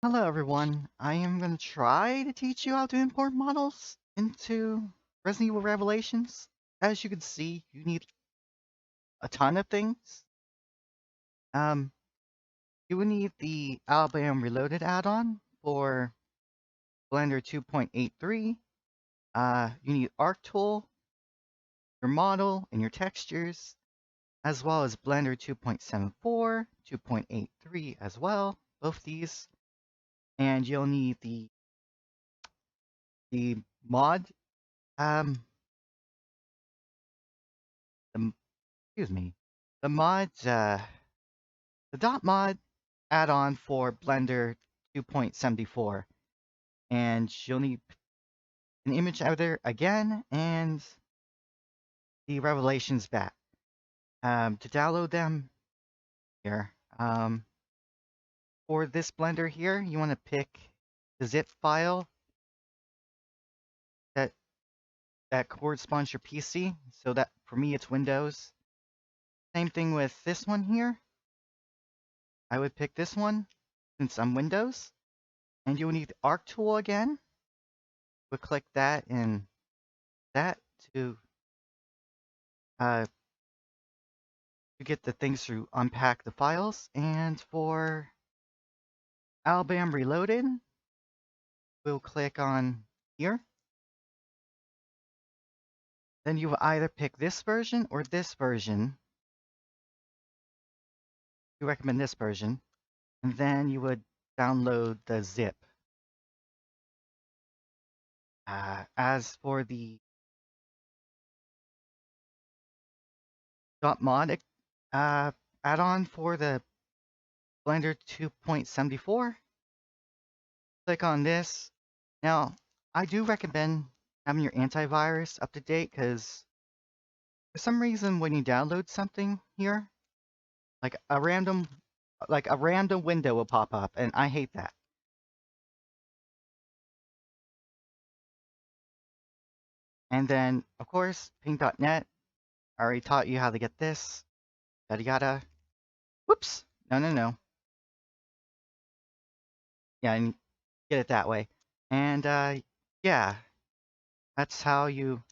Hello everyone, I am going to try to teach you how to import models into Resident Evil Revelations. As you can see, you need a ton of things. Um, you will need the Alabama Reloaded add-on for Blender 2.83. You need Arc Tool, your model, and your textures, as well as Blender 2.74, 2.83 as well, both these. And you'll need the mod, um, the excuse me, the mods, the dot mod add-on for Blender 2.74, and you'll need an image editor again and the Revelations back. To download them here, for this Blender here, you want to pick the zip file that corresponds to your PC. So that for me, it's Windows. Same thing with this one here. I would pick this one since I'm Windows. And you will need the Arc tool again. We'll click that and that to uh, get the things to unpack the files. And for Alabama Reloaded, we'll click on here. Then you will either pick this version or this version. We recommend this version. And then you would download the zip. As for the .mod add-on for the Blender 2.74, click on this. Now, I do recommend having your antivirus up to date because for some reason when you download something here, like a random window will pop up, and I hate that. And then, of course, ping.net. I already taught you how to get this. Yada yada. Whoops. No. Yeah, and get it that way. And yeah, that's how you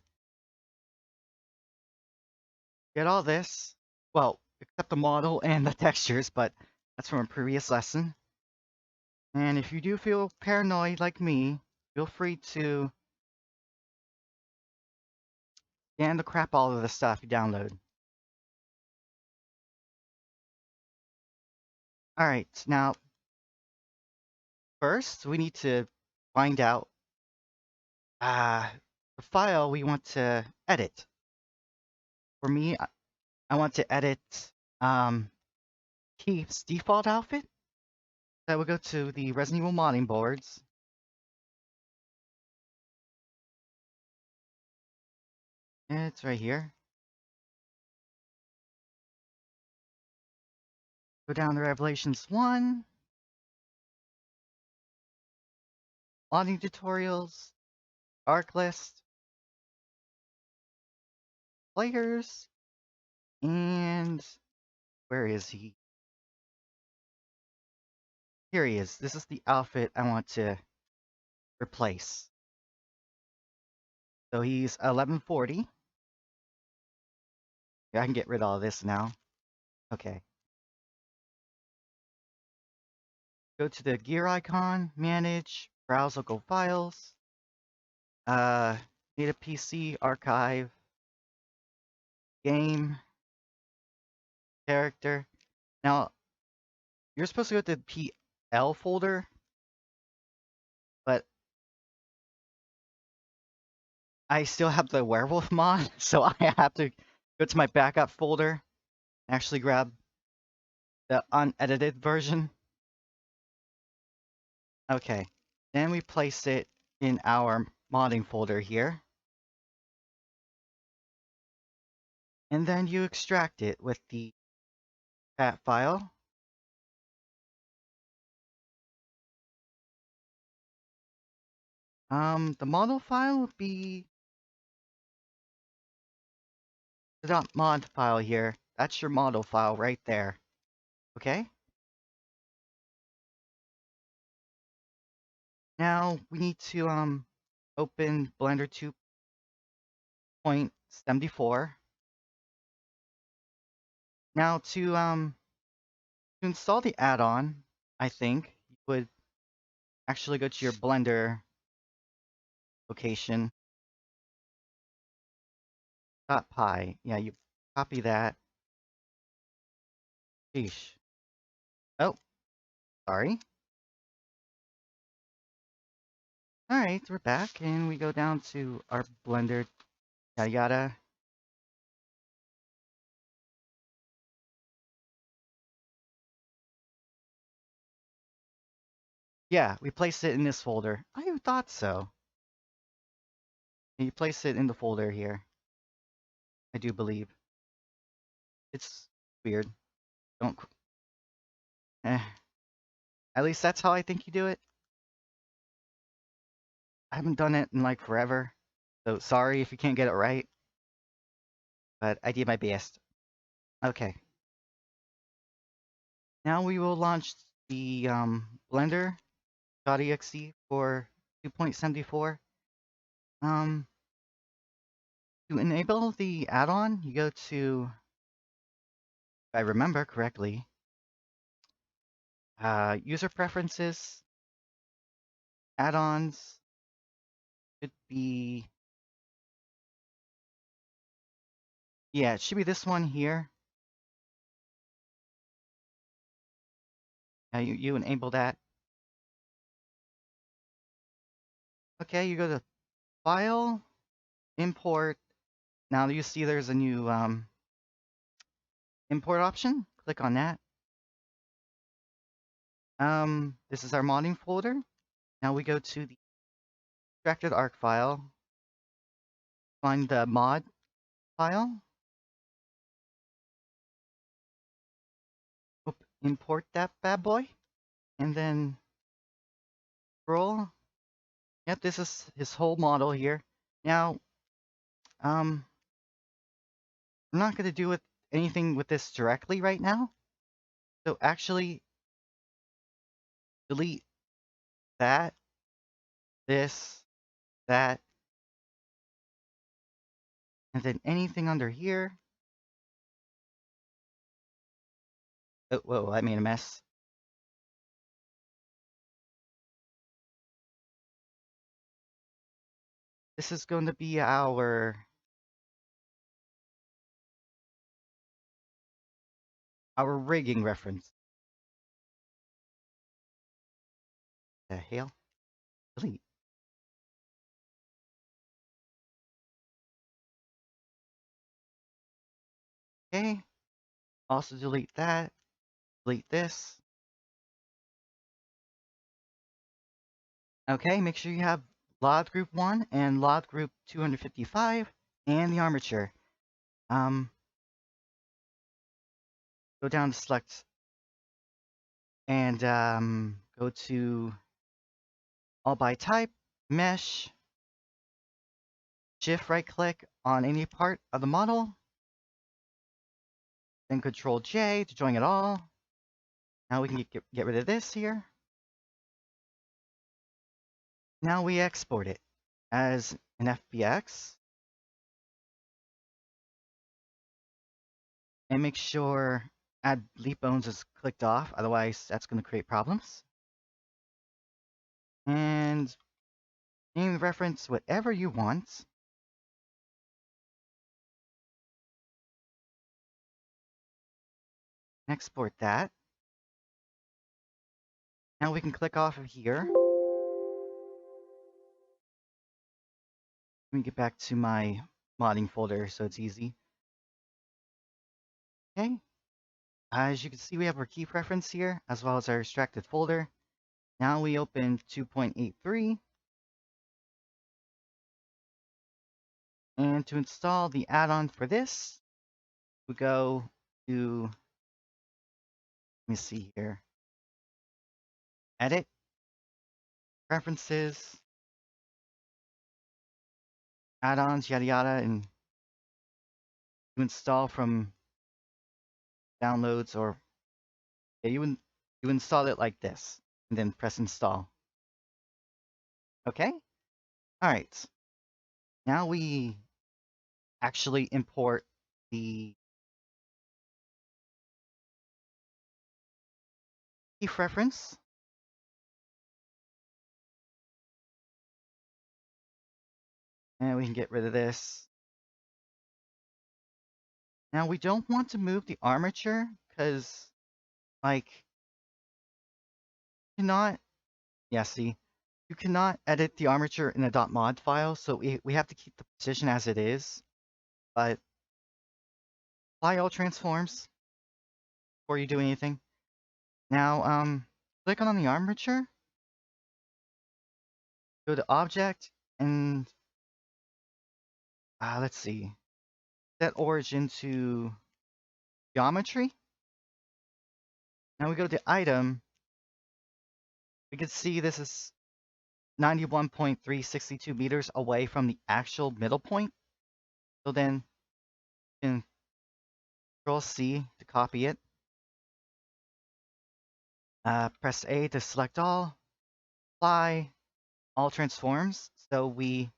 get all this. Well, except the model and the textures, but that's from a previous lesson. And if you do feel paranoid like me, feel free to scan the crap all of the stuff you download. All right, now first we need to find out the file we want to edit. For me, I want to edit Keith's default outfit. So we'll go to the Resident Evil modding boards. It's right here. Go down to Revelations 1, modding tutorials, arc list, players, and where is he? Here he is. This is the outfit I want to replace. So he's 1140. Yeah, I can get rid of all this now. Okay. Go to the gear icon, manage, browse local files, native PC, archive, game, character. Now, you're supposed to go to the PL folder, but I still have the werewolf mod, so I have to go to my backup folder, actually grab the unedited version. Okay, then we place it in our modding folder here. And then you extract it with the FAT file. The model file would be the .mod file here. That's your model file right there. Okay? Now we need to open Blender 2.74. Now to install the add-on, I think you would actually go to your Blender location. .py. Yeah, you copy that. Sheesh. Oh, sorry. All right, we're back, and we go down to our Blender, yada yada. Yeah, we placed it in this folder. I thought so. You place it in the folder here. I do believe. It's weird. Don't. Eh. At least that's how I think you do it. I haven't done it in like forever. So sorry if you can't get it right. But I did my best. Okay. Now we will launch the Blender.exe for 2.74. To enable the add-on, you go to, if I remember correctly, user preferences, add-ons should be, yeah, it should be this one here. You enable that. Okay, you go to File, Import. Now you see there's a new import option. Click on that. This is our modding folder. Now we go to the extracted arc file, find the mod file, import that bad boy, and then scroll. Yep, this is his whole model here. Now, I'm not going to do anything with this directly right now. So actually, delete that, this, that, and then anything under here. Oh, whoa, I made a mess. This is going to be our rigging reference. The hell? Delete. Okay. Also delete that. Delete this. Okay, make sure you have LOD group 1 and LOD group 255 and the armature. Go down to select and go to all by type, mesh, shift right click on any part of the model, then Control J to join it all. Now we can get rid of this here. Now we export it as an FBX. And make sure add leap bones is clicked off, otherwise that's going to create problems. And name the reference whatever you want. Export that. Now we can click off of here. Let me get back to my modding folder so it's easy. Okay. As you can see, we have our key preference here, as well as our extracted folder. Now we open 2.83. And to install the add-on for this, we go to, let me see here, Edit, Preferences, Add-ons, yada yada, and to install from downloads or yeah, you install it like this, and then press install. Okay. All right. Now we actually import the key reference. And we can get rid of this. Now we don't want to move the armature because, like, cannot. Yeah, see, you cannot edit the armature in a .mod file, so we have to keep the position as it is. But apply all transforms before you do anything. Now, click on the armature, go to Object, and let's see, set origin to geometry. Now we go to Item. We can see this is 91.362 meters away from the actual middle point. So then you can Control C to copy it. Press A to select all. Apply all transforms. So we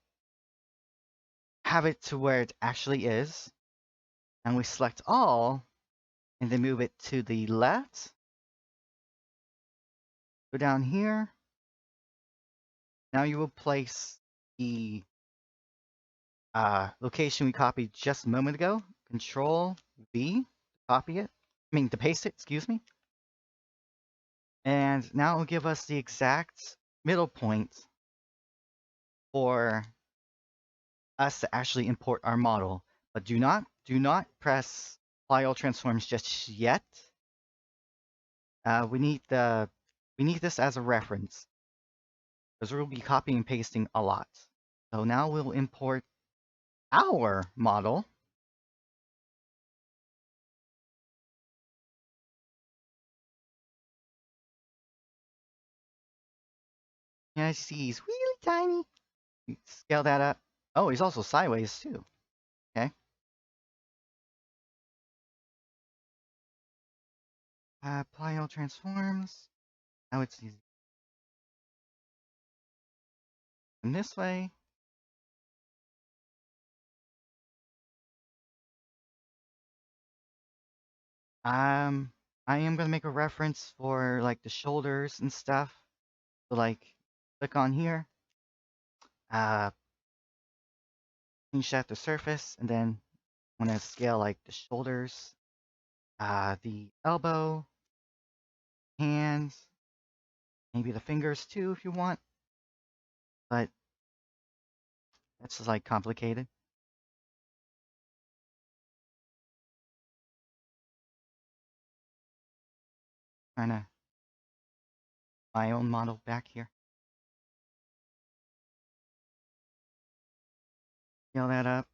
have it to where it actually is. And we select all and then move it to the left. Go down here. Now you will place the location we copied just a moment ago. Control V to copy it. To paste it, excuse me. And now it will give us the exact middle point for us to actually import our model. But do not press apply all transforms just yet. We need this as a reference because we'll be copying and pasting a lot. So now we'll import our model. And I see he's really tiny. Scale that up. Oh, he's also sideways too. Okay. Apply all transforms. Now it's easy. And this way. I am gonna make a reference for like the shoulders and stuff. So like, click on here. Change that to surface, and then I'm gonna scale like the shoulders, the elbow, hands, maybe the fingers too if you want. But that's just like complicated. Trying to my own model back here. Scale that up.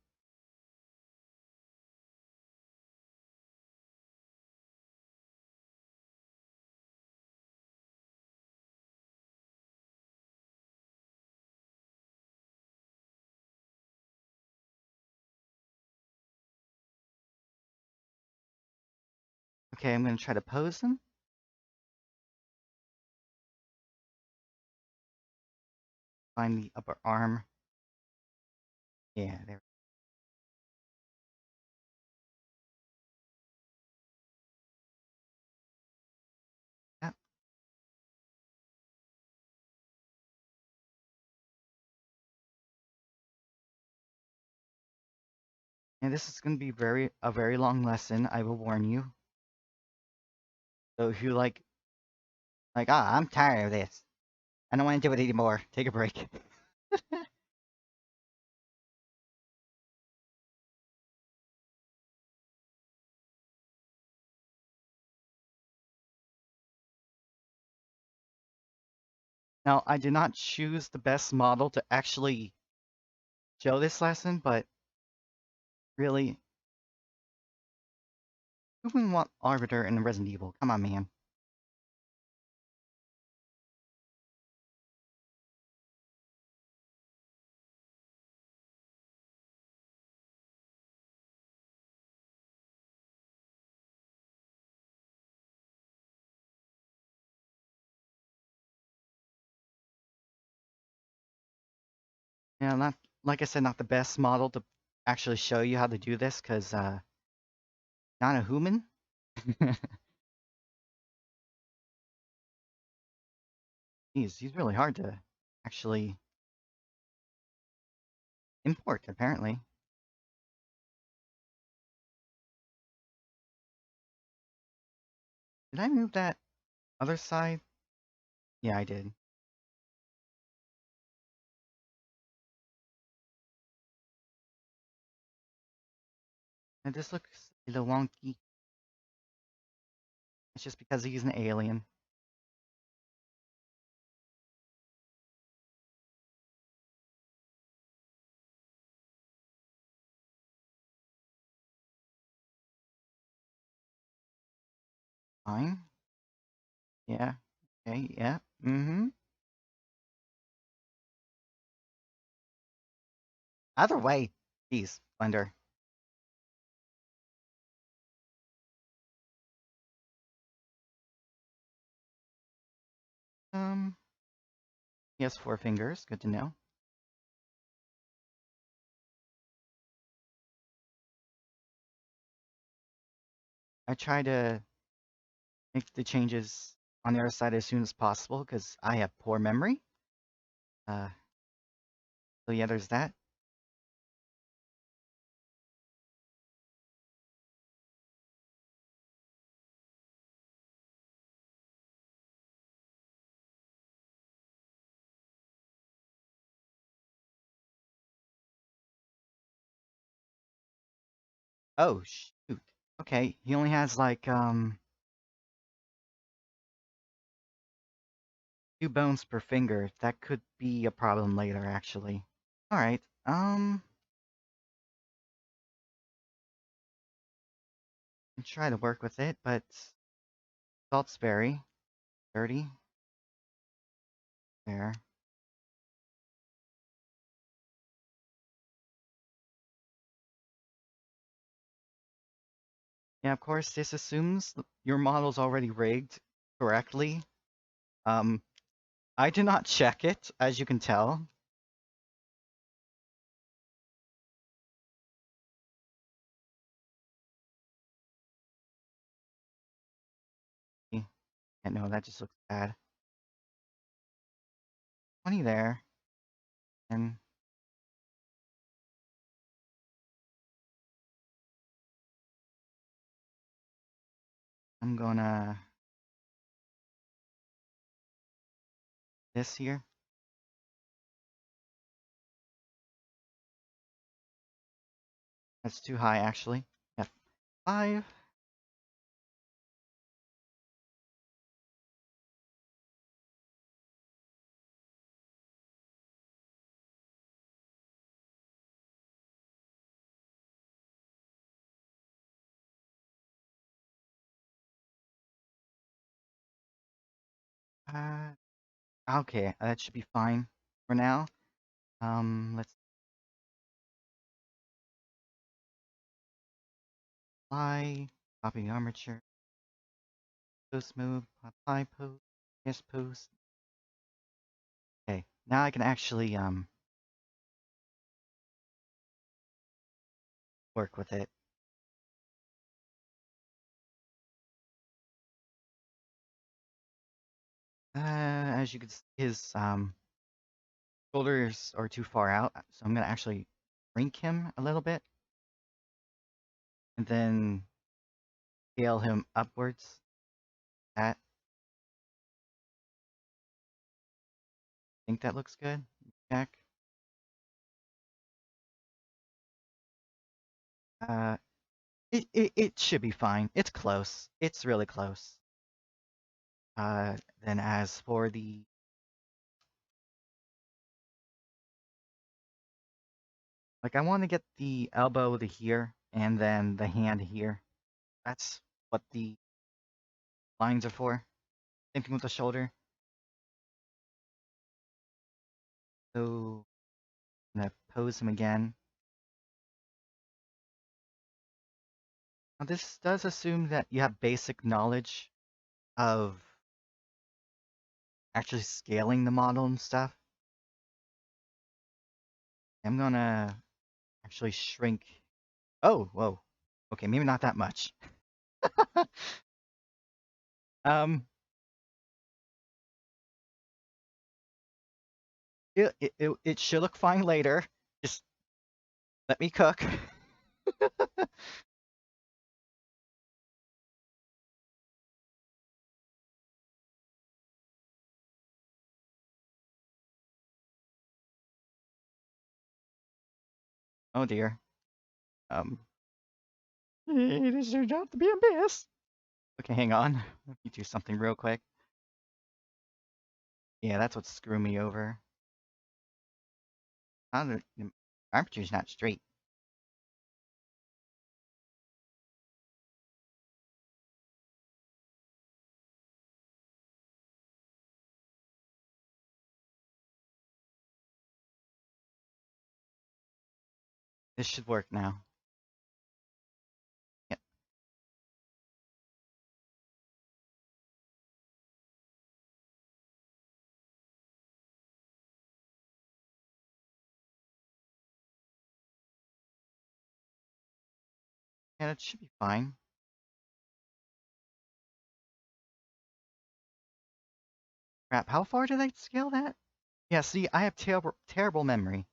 Okay, I'm gonna try to pose them. Find the upper arm. Yeah, there. Yep. And this is gonna be a very long lesson. I will warn you. So if you I'm tired of this. I don't want to do it anymore. Take a break. Now, I did not choose the best model to actually show this lesson, but really, who would want Arbiter in Resident Evil? Come on, man. Yeah, not like I said, not the best model to actually show you how to do this, because not a human. He's really hard to actually import, apparently. Did I move that other side? Yeah, I did. And this looks a little wonky. It's just because he's an alien. Fine. Yeah. Okay. Yeah. Mm-hmm. Either way, geez, Blender. Um, he has 4 fingers. Good to know. I try to make the changes on the other side as soon as possible because I have poor memory. Uh, so yeah, there's that. Oh shoot. Okay, he only has like 2 bones per finger. That could be a problem later, actually. All right. Can try to work with it, but salt's very dirty. There. Yeah, of course, this assumes your model's already rigged correctly. Um, I did not check it, as you can tell. Yeah, no, that just looks bad. 20 there, and I'm gonna this here. That's too high, actually. F5. Uh, okay, that should be fine for now. Let's apply, copy armature, post move, apply post, yes post. Okay, now I can actually work with it. As you can see, his shoulders are too far out, so I'm gonna actually shrink him a little bit, and then scale him upwards. That, I think that looks good. Check. Uh, it should be fine. It's close. It's really close. Then as for the like, I want to get the elbow to here, and then the hand here. That's what the lines are for. Same thing with the shoulder. So I'm gonna pose him again. Now this does assume that you have basic knowledge of actually scaling the model and stuff. I'm gonna actually shrink. Oh, whoa. Okay, maybe not that much. um, it should look fine later. Just let me cook. Oh dear. Um, it is your job to be a miss. Okay, hang on. Let me do something real quick. Yeah, that's what's screwing me over. The armature's not straight. This should work now. Yep. Yeah, that should be fine. Crap, how far did I scale that? Yeah, see, I have terrible memory.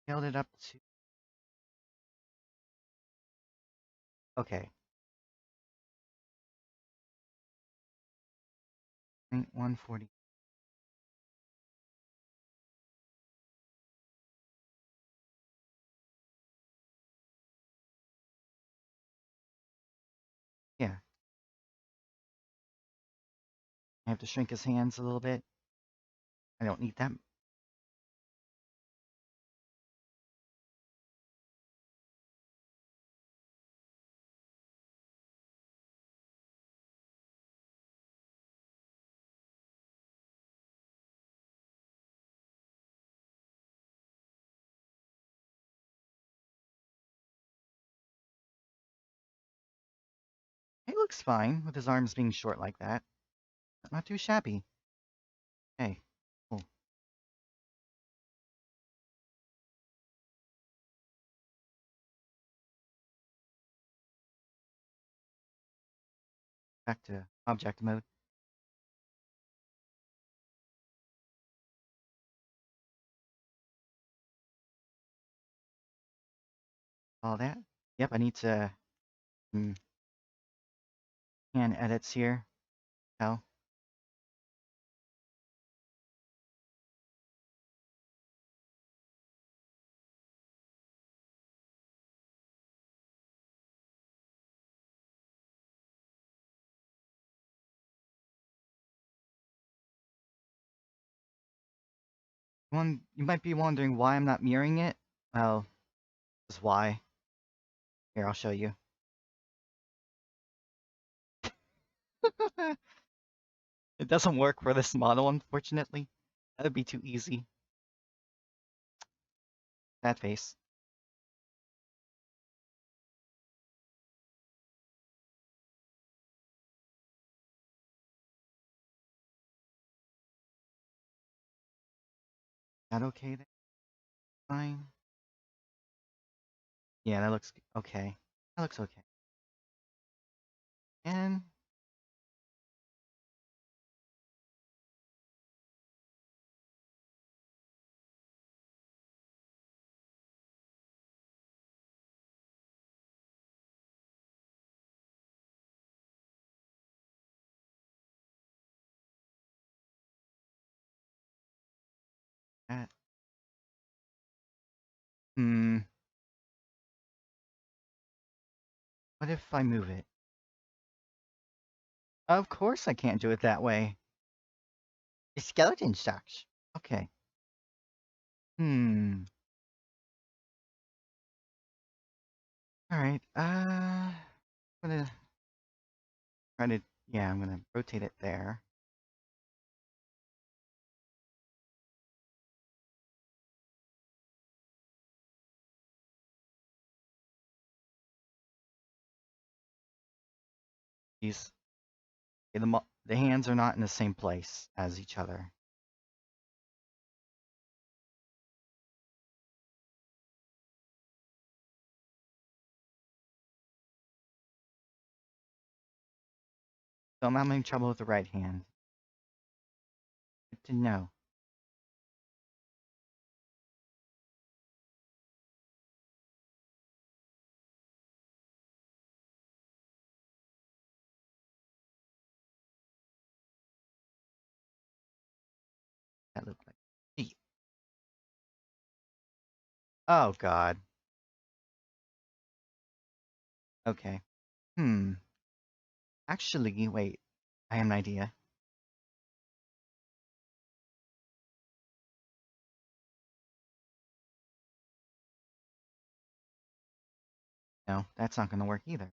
Scaled it up to... Okay. 140. Yeah, I have to shrink his hands a little bit. I don't need that. He looks fine with his arms being short like that. Not too shabby. Hey, cool. Back to object mode. All that. Yep, I need to hand edits here. Oh, you might be wondering why I'm not mirroring it. Well, this is why. Here, I'll show you. It doesn't work for this model, unfortunately. That would be too easy. That face. That okay there? Fine. Yeah, that looks okay. That looks okay. And that. Hmm. What if I move it? Of course I can't do it that way. The skeleton sucks. Okay. Hmm. All right. I'm gonna try to. Yeah, I'm gonna rotate it there. These. Okay, the hands are not in the same place as each other. So I'm having trouble with the right hand. Good to know. That looked like feet. Oh God. Okay. Hmm. Actually, wait. I have an idea. No, that's not gonna work either.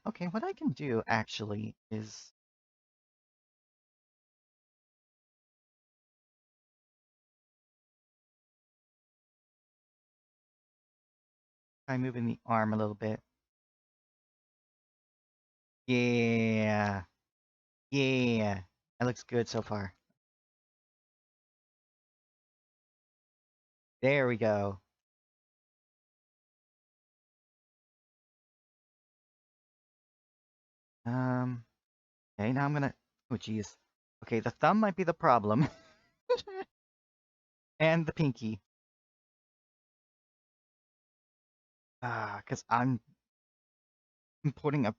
Okay, what I can do actually is try moving the arm a little bit. Yeah. Yeah. That looks good so far. There we go. Um, okay, now I'm gonna, oh geez. Okay, the thumb might be the problem. And the pinky. Because I'm importing a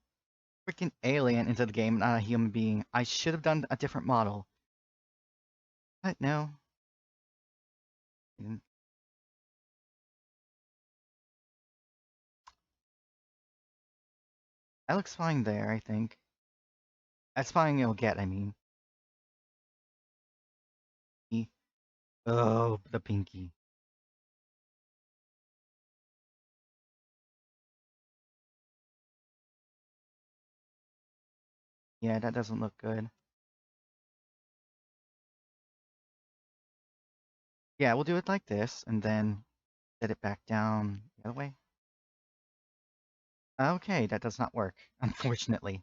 freaking alien into the game, not a human being. I should have done a different model. But no. Mm, that looks fine there, I think. That's fine you'll get, I mean. Oh, the pinky. Yeah, that doesn't look good. Yeah, we'll do it like this, and then set it back down the other way. Okay, that does not work, unfortunately.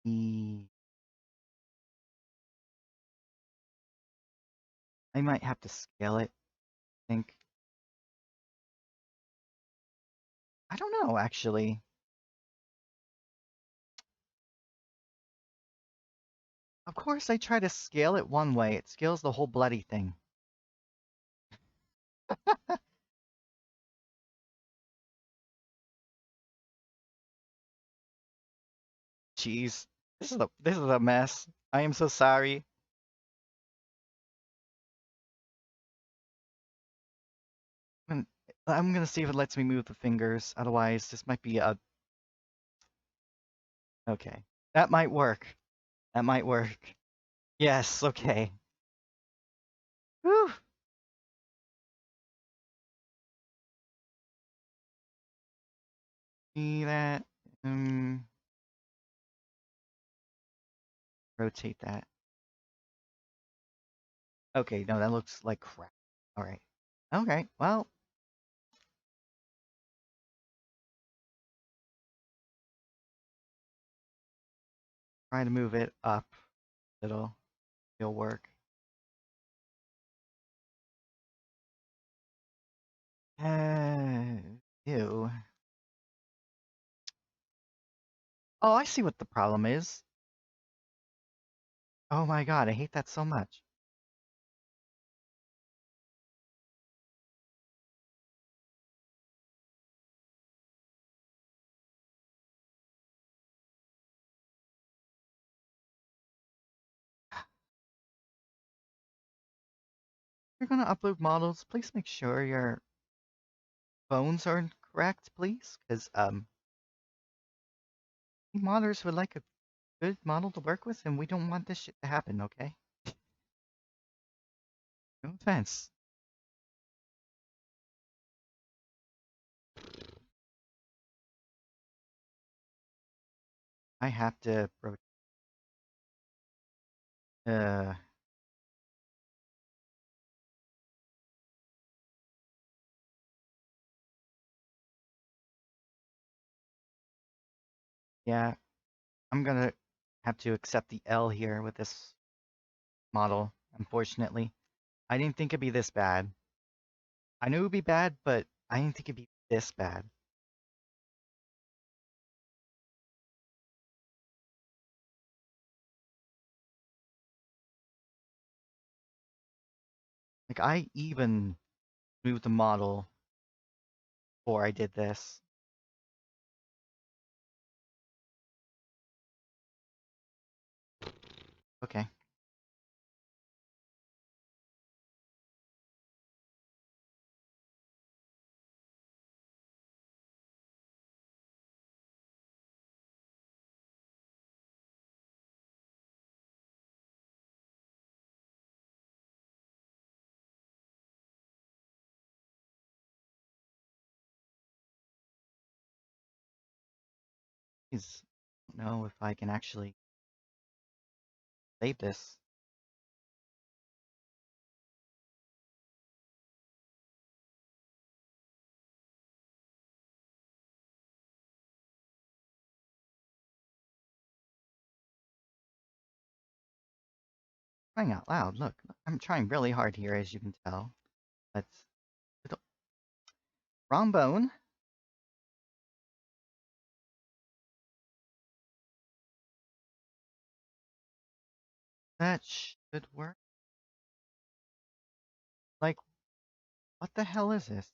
E- I might have to scale it, I think. I don't know, actually. Of course, I try to scale it one way. It scales the whole bloody thing. Jeez, this is a mess. I am so sorry. I'm, I'm gonna see if it lets me move the fingers. Otherwise, this might be a okay. That might work. That might work. Yes. Okay. Whew. See that? Um, rotate that. Okay. No, that looks like crap. All right. Okay. Well, try to move it up. It'll work. Uh, ew. Oh, I see what the problem is. Oh my god, I hate that so much. If you're gonna upload models, please make sure your phones are correct, please, because modders would like a good model to work with, and we don't want this shit to happen, okay? No offense. I have to uh yeah, I'm gonna have to accept the L here with this model, unfortunately. I didn't think it'd be this bad. I knew it would be bad, but I didn't think it'd be this bad. Like, I even moved the model before I did this. Okay. Please don't know if I can actually save this. Crying out loud, look, I'm trying really hard here, as you can tell. Let's... Wrong bone. That should work. Like, what the hell is this?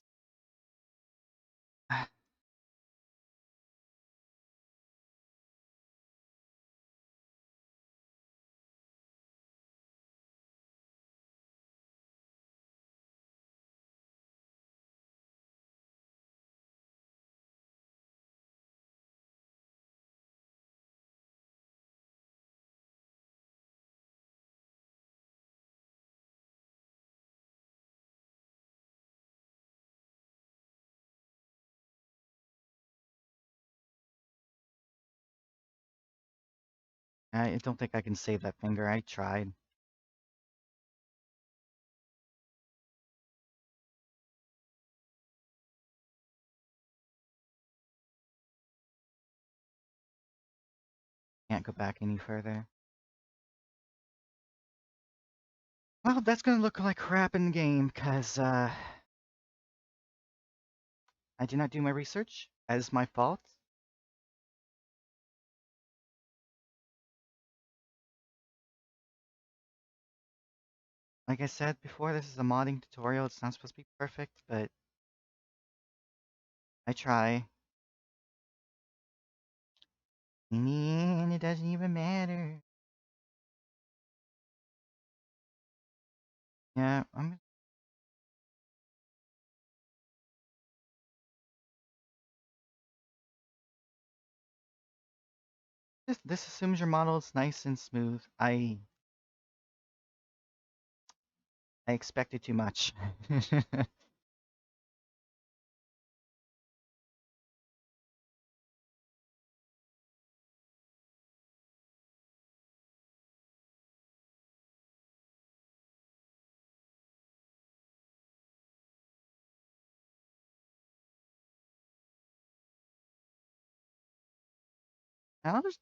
I don't think I can save that finger. I tried. Can't go back any further. Well, that's gonna look like crap in the game, because I did not do my research. That is my fault. Like I said before, this is a modding tutorial. It's not supposed to be perfect, but I try. And it doesn't even matter. Yeah, this assumes your model is nice and smooth. I expected too much.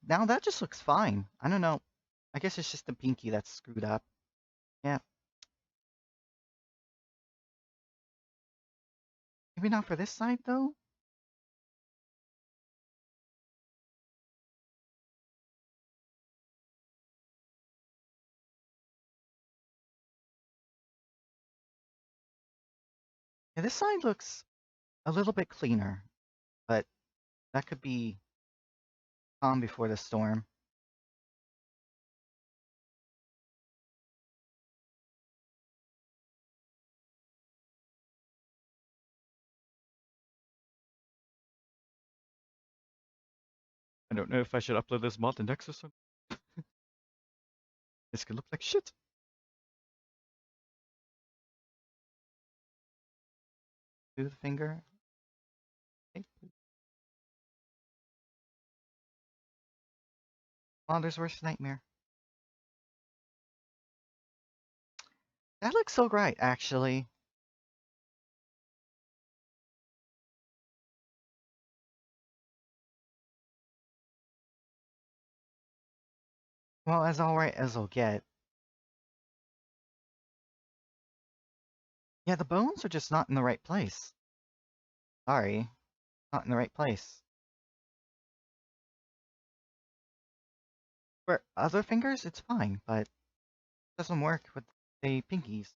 Now that just looks fine. I don't know. I guess it's just the pinky that's screwed up. Yeah, maybe not for this side though. Yeah, this side looks a little bit cleaner, but that could be calm before the storm. I don't know if I should upload this mod to Nexus. This could look like shit. Do the finger. Okay. Father's worst nightmare. That looks so right, actually. Well, as alright as I'll get. Yeah, the bones are just not in the right place. Sorry, not in the right place. For other fingers, it's fine, but it doesn't work with the pinkies.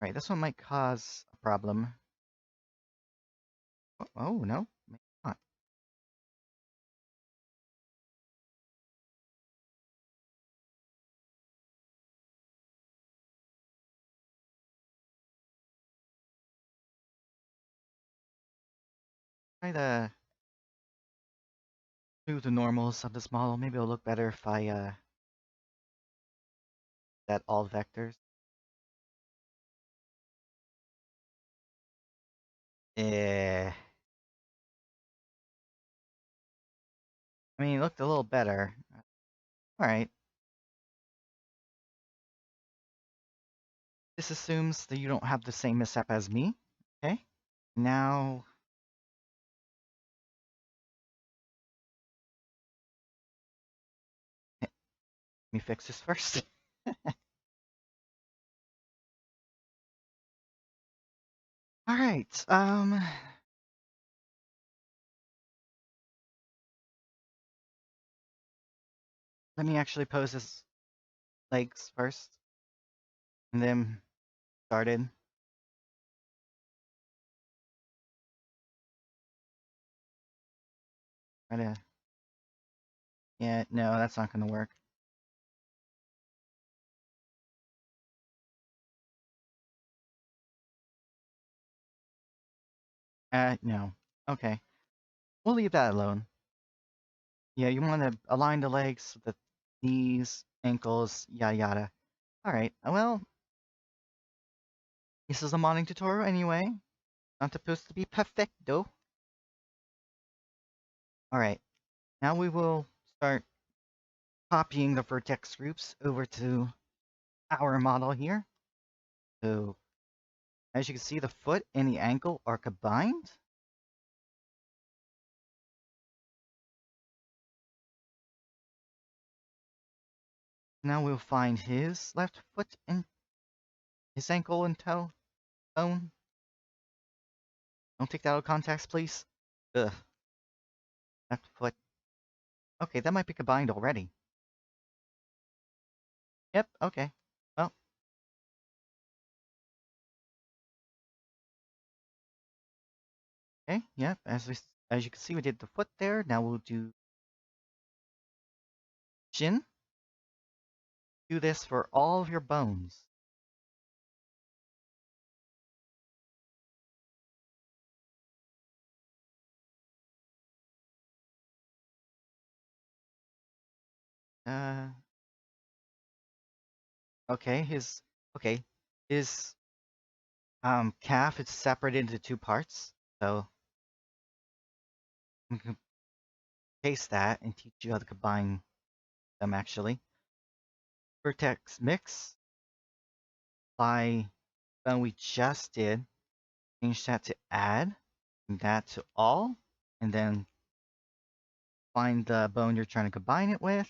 Right, this one might cause a problem. Oh, no, maybe not. Try to do the normals of this model. Maybe it'll look better if I set all vectors. Eh, I mean, it looked a little better. All right. This assumes that you don't have the same mishap as me. Okay. Now, let me fix this first. All right. Let me actually pose his legs first, and then started. Try to. Yeah, no, that's not gonna work. No. Okay. We'll leave that alone. Yeah, you want to align the legs, the knees, ankles, yada yada. All right. Well, this is a modding tutorial anyway. Not supposed to be perfect though. All right. Now we will start copying the vertex groups over to our model here. So as you can see, the foot and the ankle are combined. Now we'll find his left foot and his ankle and toe bone. Don't take that out of context, please. Ugh. Left foot. Okay, that might be combined already. Yep, okay. Well, okay, yep. As you can see, we did the foot there. Now we'll do shin. Do this for all of your bones. Uh, okay, okay, his calf is separated into two parts. So I'm gonna paste that and teach you how to combine them actually. Vertex mix by bone we just did. Change that to add, and that to all, and then find the bone you're trying to combine it with.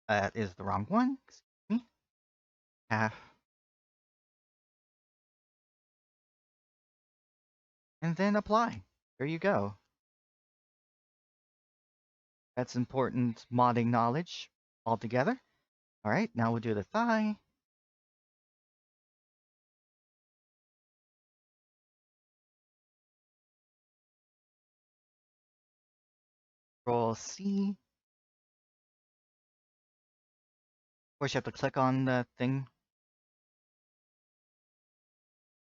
That is the wrong one. Excuse me. Calf. And then apply. There you go. That's important modding knowledge altogether. All right, now we'll do the thigh. Control C. Of course, you have to click on the thing.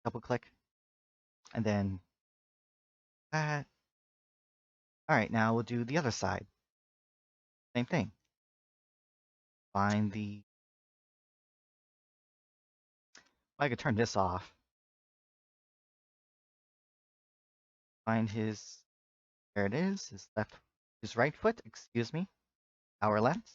Double click. And then that. All right, now we'll do the other side. Same thing. Find the. I could turn this off. Find his. There it is. His right foot. Excuse me. Our left.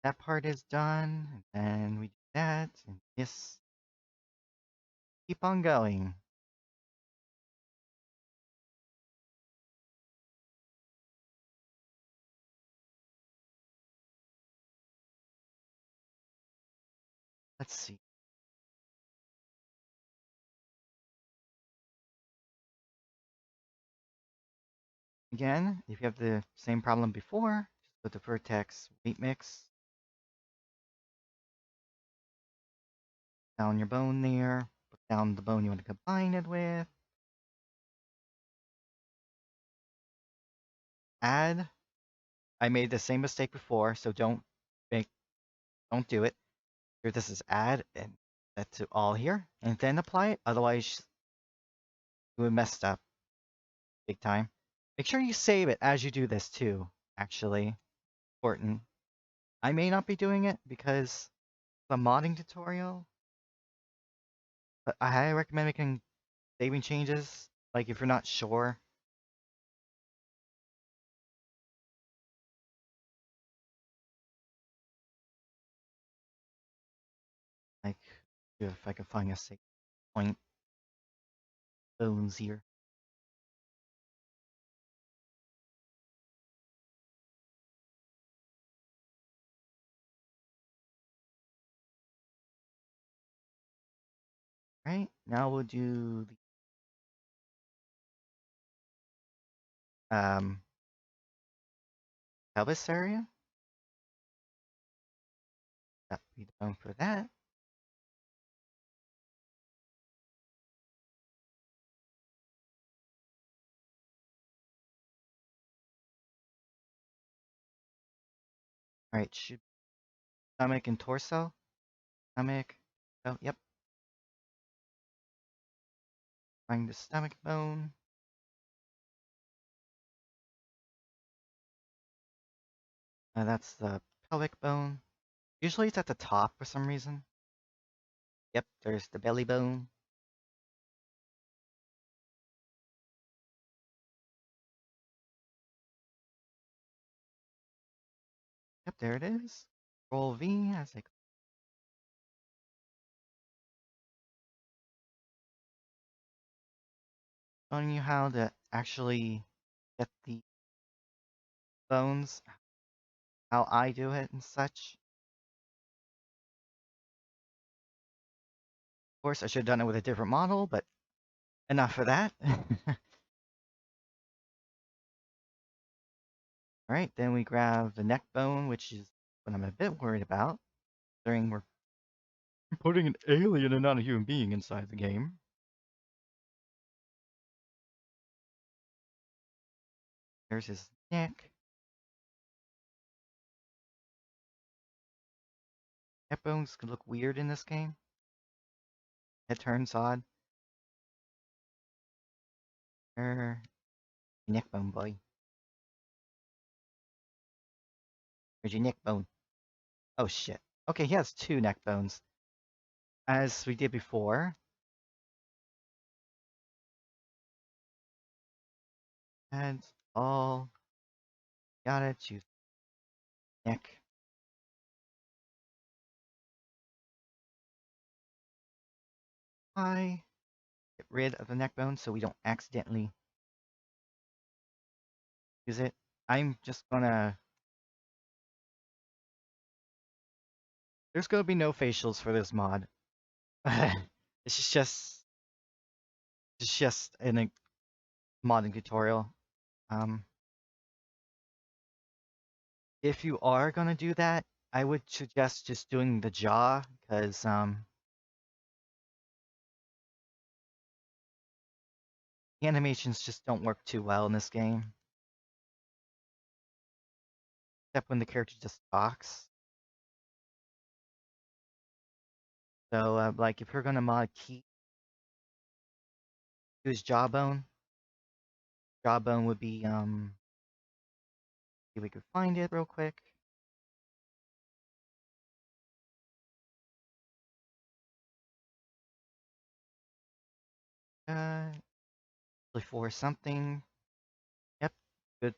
that part is done, and then we do that, and just keep on going. Let's see. Again, if you have the same problem before, just put the vertex weight mix down your bone there, put down the bone you want to combine it with, add. I made the same mistake before, so make don't do it. Here, this is add and set to all here, and then apply it. Otherwise, you would messed up big time. Make sure you save it as you do this too. Actually, important. I may not be doing it because the modding tutorial, but I highly recommend making saving changes. Like if you're not sure, like if I can find a safe point, bones here. Right now we'll do the pelvis area. That will be the bone for that. All right, should stomach and torso. Stomach. Oh, yep. Find the stomach bone. That's the pelvic bone. Usually it's at the top for some reason. Yep, there's the belly bone. Yep, there it is. Control V as I showing you how to actually get the bones, how I do it and such. Of course, I should have done it with a different model, but enough of that. All right, then we grab the neck bone, which is what I'm a bit worried about, considering we're putting an alien and not a human being inside the game. There's his neck. Neck bones could look weird in this game. Head turns odd. Neck bone, boy. Where's your neck bone? Oh shit. Okay, he has two neck bones. As we did before. And all got it. Choose neck. I get rid of the neck bone so we don't accidentally use it. I'm just gonna. There's gonna be no facials for this mod. It's just it's just in a modding tutorial. Um, if you are gonna do that, I would suggest just doing the jaw because the animations just don't work too well in this game. Except when the character just talks. So, like, if you're gonna mod Keith to his jawbone would be, see if we could find it real quick. Uh, for something. Yep, good.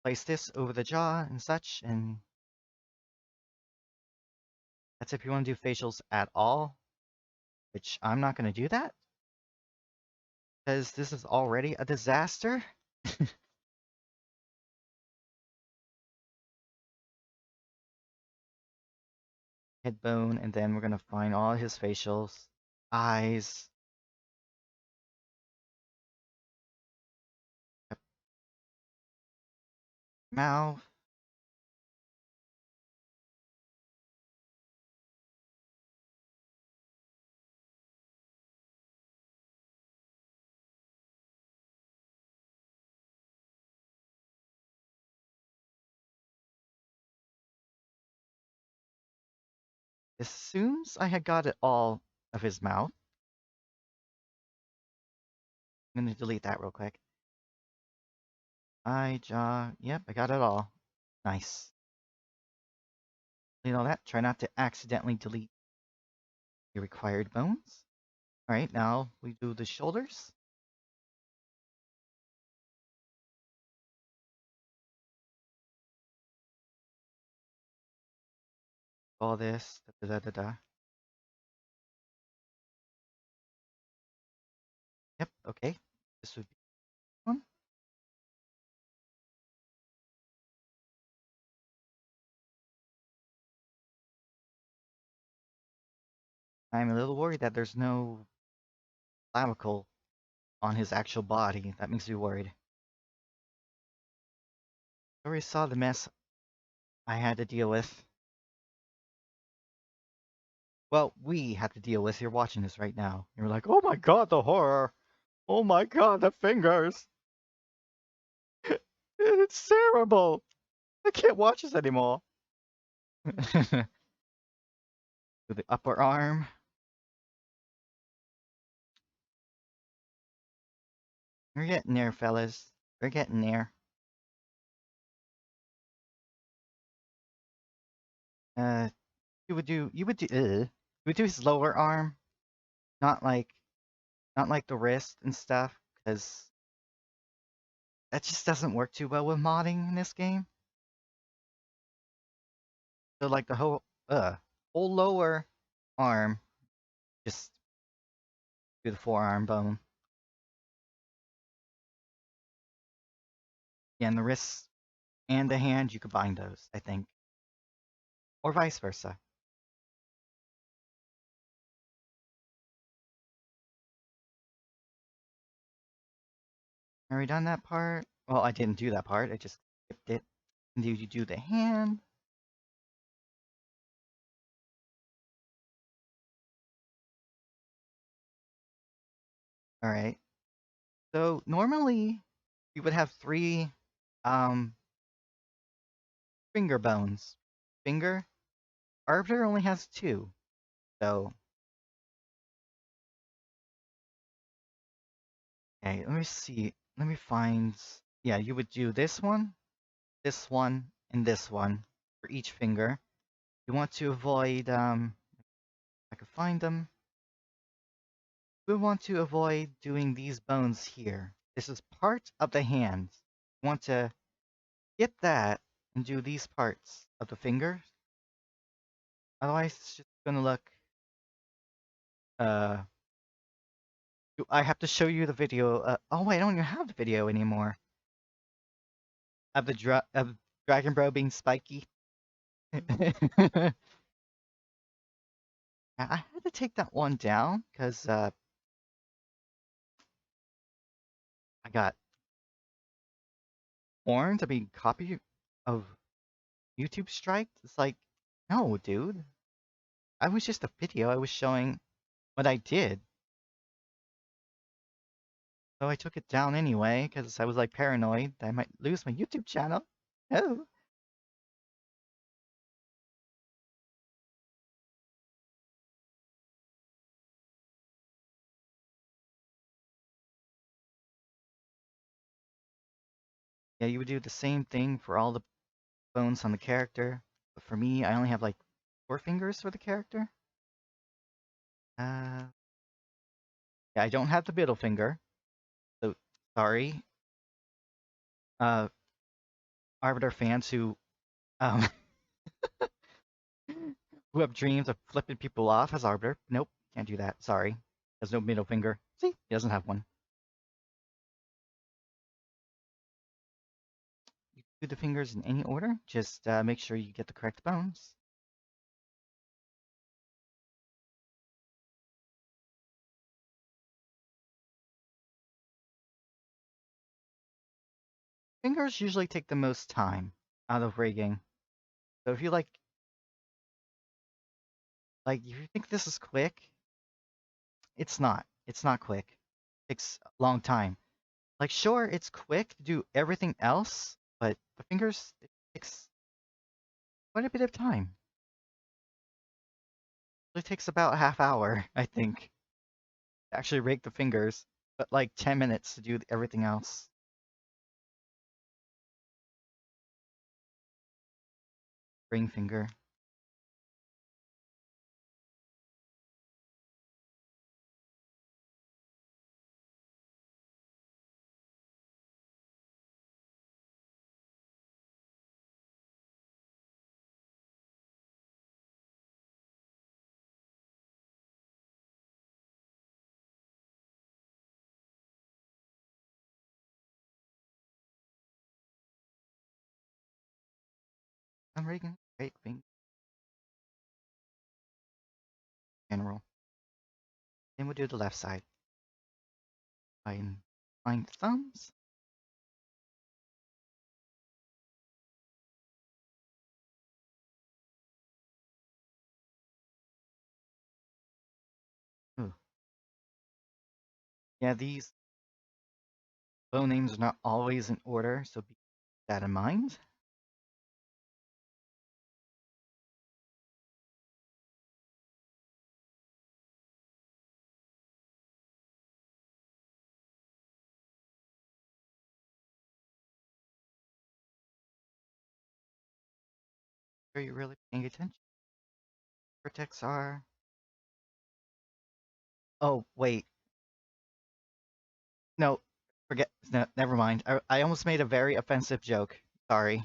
Place this over the jaw and such, and That's if you want to do facials at all, which I'm not going to do that because this is already a disaster. Head bone, and then we're going to find all his facials, eyes, mouth. As soon as I had got it all of his mouth, I'm going to delete that real quick. Eye, jaw, yep, I got it all. Nice. Delete all that. Try not to accidentally delete the required bones. All right, now we do the shoulders. All this, da da da da da. Yep, okay. This would be one. I'm a little worried that there's no clavicle on his actual body. That makes me worried. I already saw the mess I had to deal with. Well, we have to deal with. You're watching this right now. You're like, oh my god, the horror. Oh my god, the fingers. It's terrible. I can't watch this anymore. To the upper arm. We're getting there, fellas. We're getting there. Uh, you would do his lower arm, not like the wrist and stuff, because that just doesn't work too well with modding in this game. So like the whole lower arm, just do the forearm bone. Yeah, and the wrist and the hand, you combine those, I think, or vice versa. Have we done that part? Well, I didn't do that part. I just skipped it. And you do the hand? All right. So normally you would have three um finger bones. Finger. Arbiter only has two. So okay, let me see. Let me find. Yeah, you would do this one, and this one for each finger. You want to avoid I can find them. We want to avoid doing these bones here. This is part of the hand. You want to get that and do these parts of the fingers. Otherwise, it's just gonna look. Uh, I have to show you the video. Oh wait, I don't even have the video anymore of of Dragon Bro being spiky. I had to take that one down because I got warned of being copy of YouTube strike. It's like, no, dude. I was just a video. I was showing what I did. So I took it down anyway because I was like paranoid that I might lose my YouTube channel. Oh. Yeah, you would do the same thing for all the bones on the character. But for me, I only have like 4 fingers for the character. Yeah, I don't have the middle finger. So sorry, uh, Arbiter fans who um Who have dreams of flipping people off as arbiter. Nope, can't do that. Sorry. Has no middle finger. See, he doesn't have one. You can do the fingers in any order. Just make sure you get the correct bones. Fingers usually take the most time out of rigging. So if you if you think this is quick, it's not. It's not quick. It takes a long time. Like, sure, it's quick to do everything else, but the fingers, it takes quite a bit of time. It takes about a half hour, I think, to actually rig the fingers, but like 10 minutes to do everything else. Ring finger. I'm rigging. Right finger. General. Then we'll do the left side. Find thumbs. Ooh. Yeah, these bone names are not always in order, so keep that in mind. Are you really paying attention? Vertex are. Oh, wait. No, forget. No, never mind. I almost made a very offensive joke. Sorry.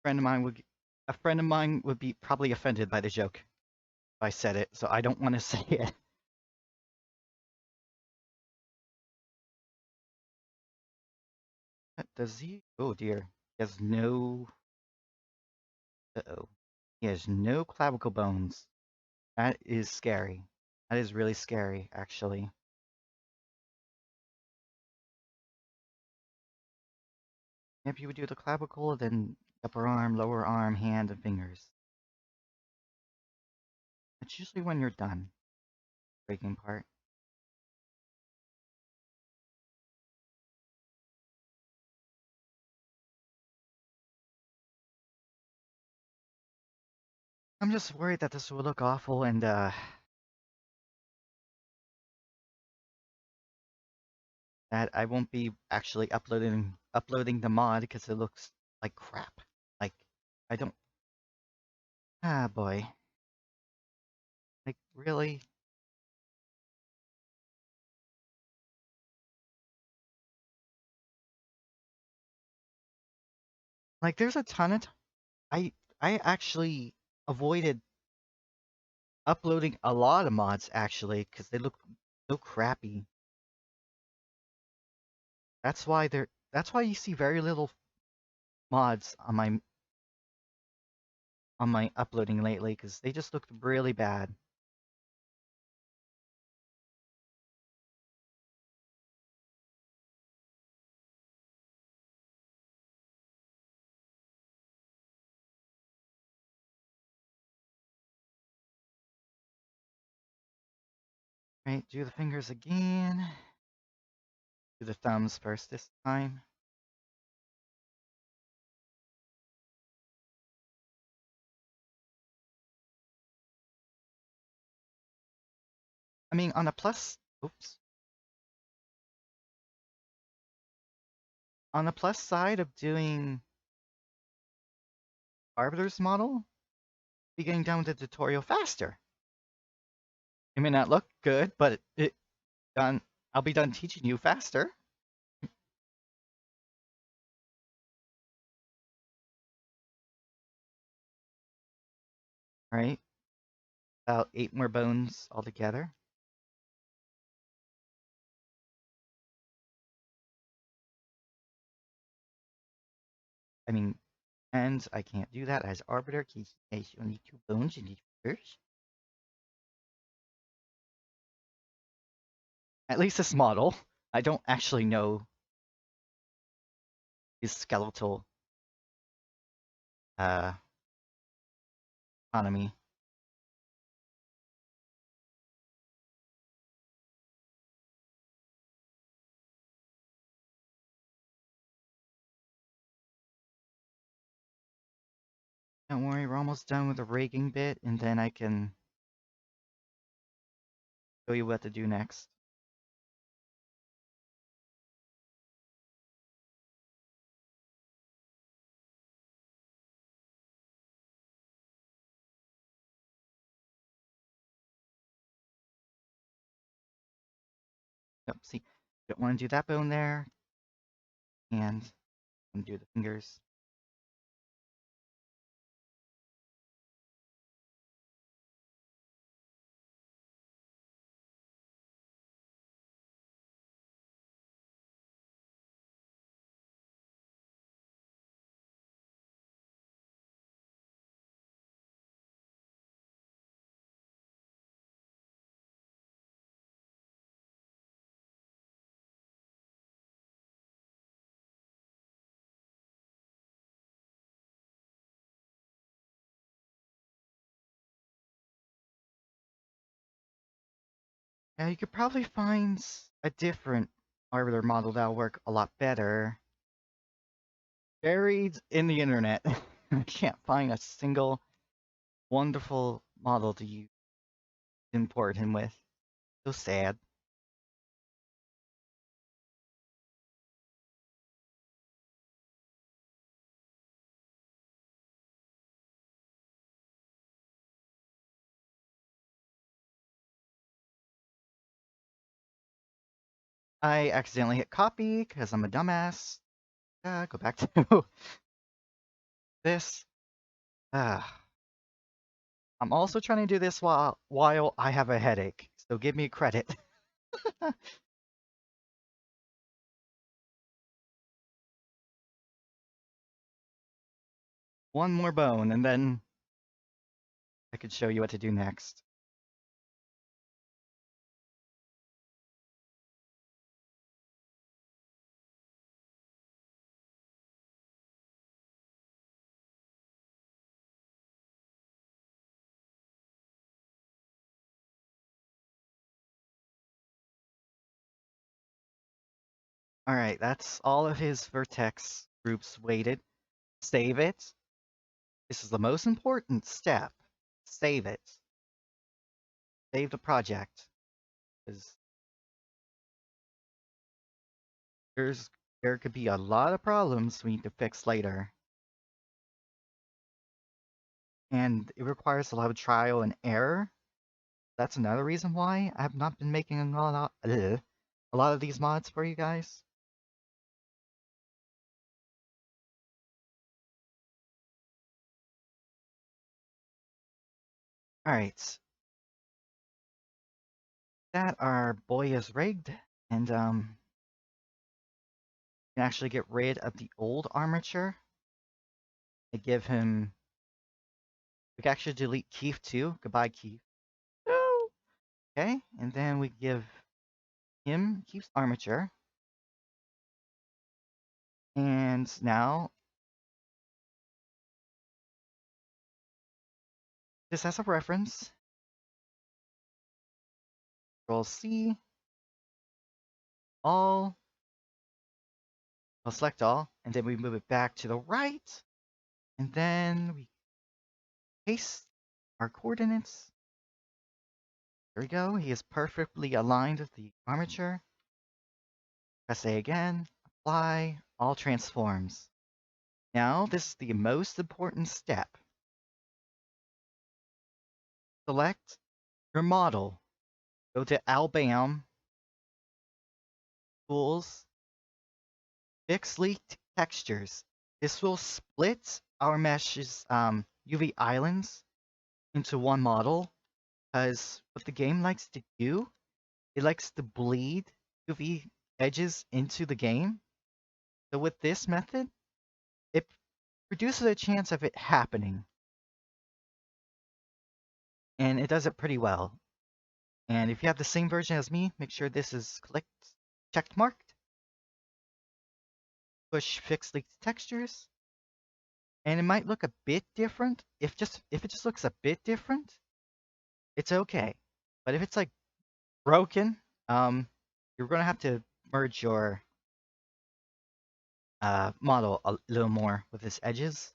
A friend of mine would be probably offended by the joke if I said it, so I don't want to say it. Does he? Oh dear. He has no. Uh-oh. He has no clavicle bones. That is scary. That is really scary, actually. If you would do the clavicle, then upper arm, lower arm, hand, and fingers. It's usually when you're done. Breaking part. I'm just worried that this will look awful and that I won't be actually uploading the mod because it looks like crap. Like I don't. Ah boy. Like really? Like there's a ton of I actually avoided uploading a lot of mods actually because they look so crappy. That's why you see very little mods on my uploading lately because they just look really bad. Right, do the fingers again. Do the thumbs first this time. I mean, on a plus, oops. On the plus side of doing Arbiter's model, be getting done with the tutorial faster. It may not look good, but it done. I'll be done teaching you faster. All right, about 8 more bones altogether. I mean, and I can't do that as Arbiter because you only 2 bones in each fingers. At least this model. I don't actually know his skeletal uh, anatomy. Don't worry, we're almost done with the rigging bit, and then I can show you what to do next. Yep, see, don't want to do that bone there, and undo the fingers. Now you could probably find a different arbiter model that'll work a lot better. Buried in the internet. I can't find a single wonderful model to import him with. So sad. I accidentally hit copy because I'm a dumbass. Go back to this. I'm also trying to do this while I have a headache, so give me credit. One more bone, and then I could show you what to do next. All right, that's all of his vertex groups weighted. Save it. This is the most important step. Save it. Save the project. Because there could be a lot of problems we need to fix later. And it requires a lot of trial and error. That's another reason why I have not been making a lot of these mods for you guys. Alright. That our boy is rigged, and can actually get rid of the old armature. I give him. We can actually delete Keith too. Goodbye, Keith. No. Okay, and then we give him Keith's armature. And now, just as a reference, Control C, all, we'll select all, and then we move it back to the right, and then we paste our coordinates. There we go. He is perfectly aligned with the armature. Press A again. apply all transforms. Now, this is the most important step. Select your model. Go to Albam, Tools, Fix Leaked Textures. This will split our mesh's UV islands into one model, because what the game likes to do, it likes to bleed UV edges into the game. So with this method, it reduces a chance of it happening. And it does it pretty well. And if you have the same version as me, make sure this is checked marked. Push Fix Leaked Textures. And it might look a bit different. If it just looks a bit different, it's okay. But if it's like broken, you're gonna have to merge your model a little more with its edges.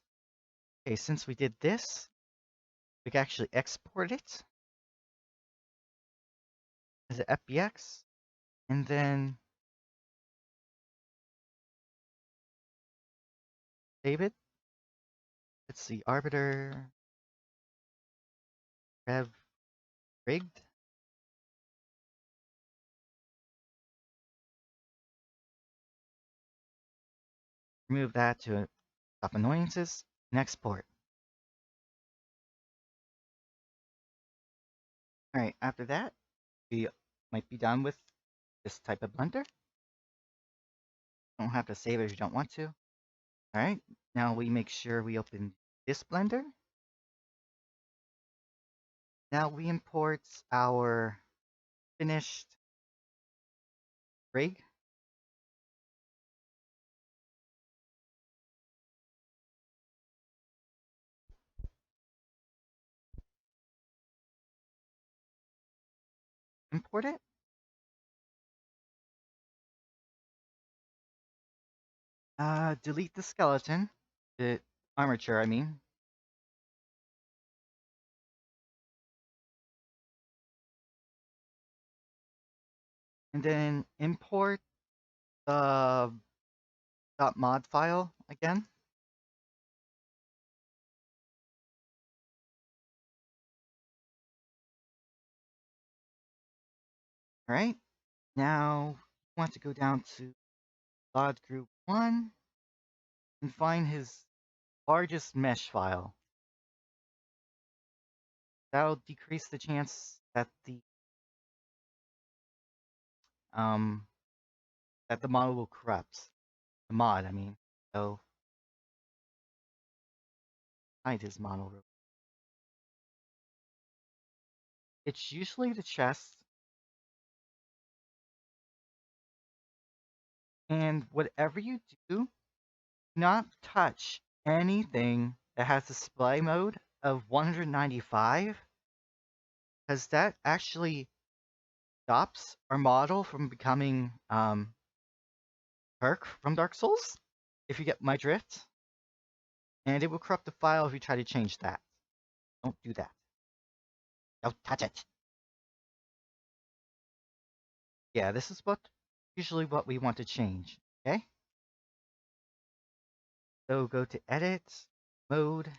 Okay, since we did this, we can actually export it as an FBX, and then save it. Let's see, arbiter rev rigged. Remove that to stop annoyances and export. All right, after that, we might be done with this type of blender. Don't have to save it if you don't want to. All right, now we make sure we open this blender. Now we import our finished rig. Import it. Delete the skeleton, the armature, I mean. And then import the .mod file again. All right. Now we want to go down to Lod Group 1 and find his largest mesh file. That'll decrease the chance that um the model will corrupt. The mod, I mean. So hide his model. It's usually the chest. And whatever you do, not touch anything that has display mode of 195, because that actually stops our model from becoming Kirk from Dark Souls, if you get my drift. And it will corrupt the file if you try to change that. Don't do that. Don't touch it. Yeah, this is usually what we want to change, okay? So go to Edit, Mode,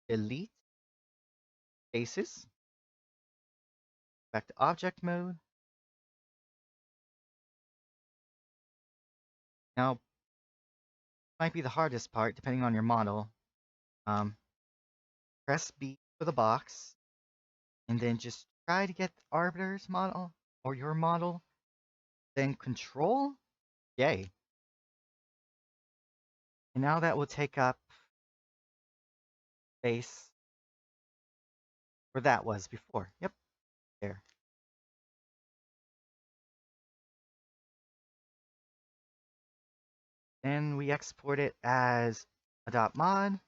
Delete, Faces, back to Object Mode. Now, might be the hardest part, depending on your model. Press B for the box, and then just try to get the arbiter's model or your model, then Control, yay. And now that will take up space where that was before. Yep, there. Then we export it as a .mod,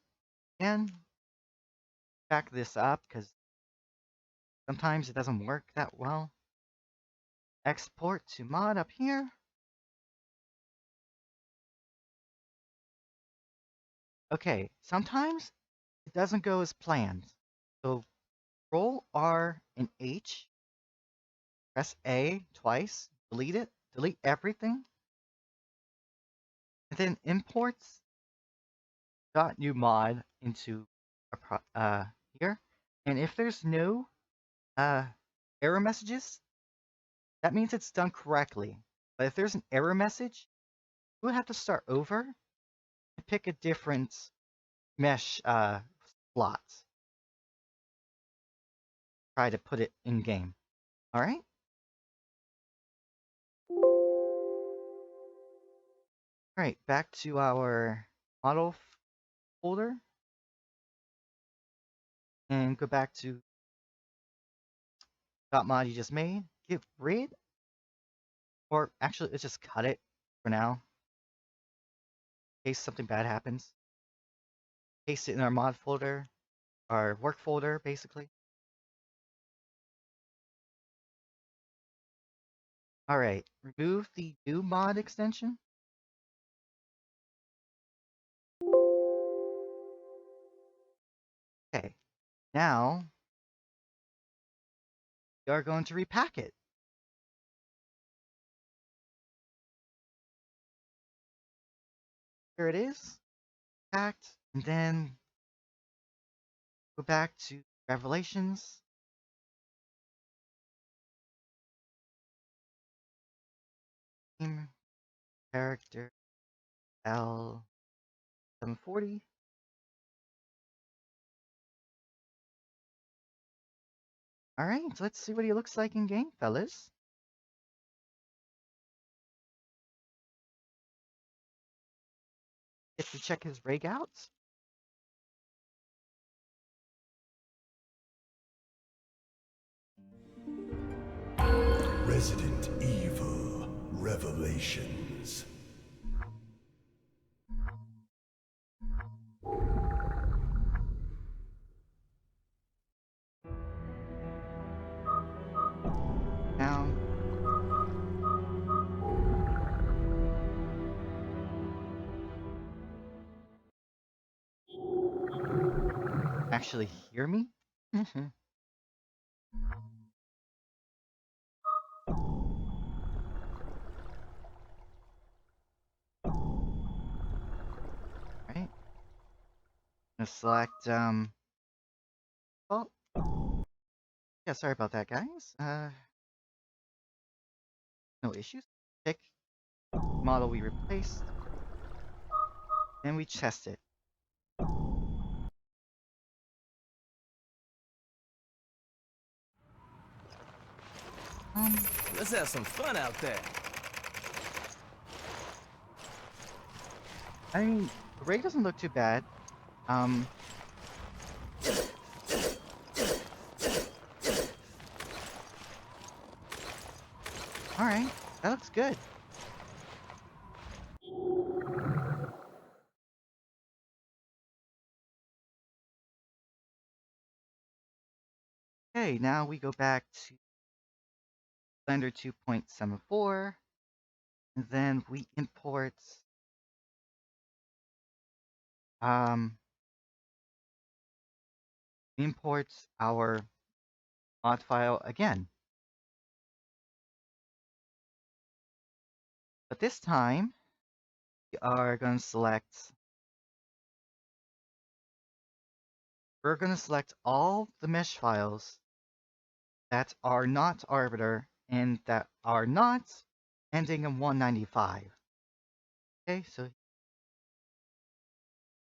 and back this up because sometimes it doesn't work that well. Export to mod up here. Okay, sometimes it doesn't go as planned. So Control R and H, press A twice, delete it, delete everything. and then imports dot new mod into here. And if there's no uh, error messages, that means it's done correctly. But if there's an error message, we'll have to start over and pick a different mesh slot. Try to put it in game. All right. All right. Back to our model folder and go back to .mod you just made. Get rid, or actually, let's just cut it for now in case something bad happens. Paste it in our mod folder, our work folder, basically. All right, remove the new mod extension. Okay, now we are going to repack it. Here it is, packed, and then go back to Revelations. Character L740. All right, let's see what he looks like in game, fellas. Get to check his rig out. Resident Evil Revelations. Down. Actually hear me? Right. Gonna select well, yeah, sorry about that, guys. No issues. Pick model we replaced, and we test it. Let's have some fun out there. I mean, the rig doesn't look too bad. All right, that looks good. Okay, now we go back to Blender 2.74, and then we import um our mod file again. But this time we are going to select all the mesh files that are not arbiter and that are not ending in 195. Okay, so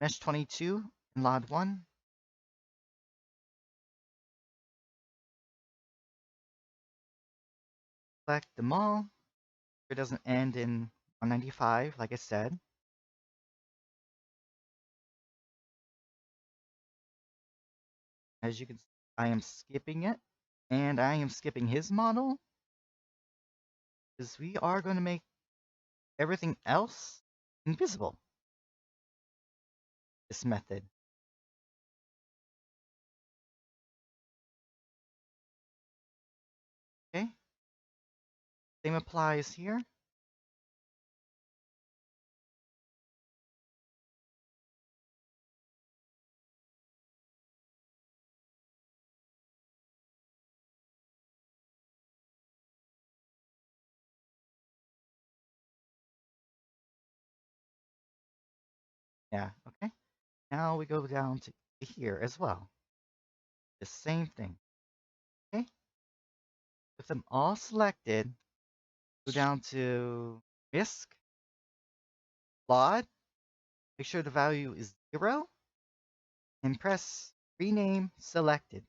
mesh 22 and lod 1. Select them all. It doesn't end in 195, like I said. As you can see, I am skipping it, and I am skipping his model, because we are going to make everything else invisible. This method. Okay. Same applies here. Yeah, okay. Now we go down to here as well. The same thing. Okay. With them all selected, go down to risk, plot, make sure the value is 0, and press rename selected.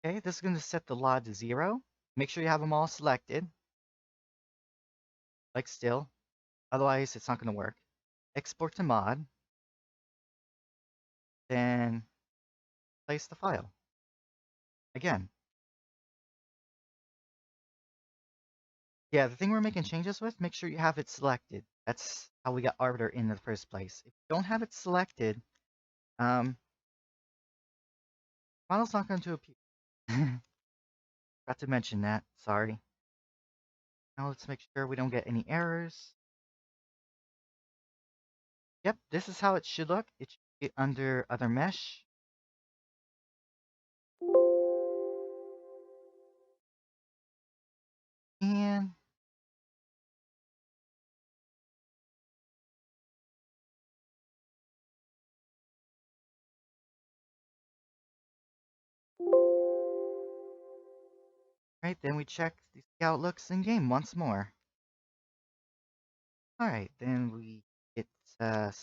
Okay, this is going to set the LOD to 0. Make sure you have them all selected, like still, otherwise it's not going to work. Export to mod, then place the file. Again, yeah, the thing we're making changes with, make sure you have it selected. That's how we got Arbiter in the first place. If you don't have it selected, model's not going to appear. Forgot to mention that, sorry. Now let's make sure we don't get any errors. Yep, this is how it should look. It should be under other mesh. And right, then we check to see how it looks in game once more. Alright, then we hit start.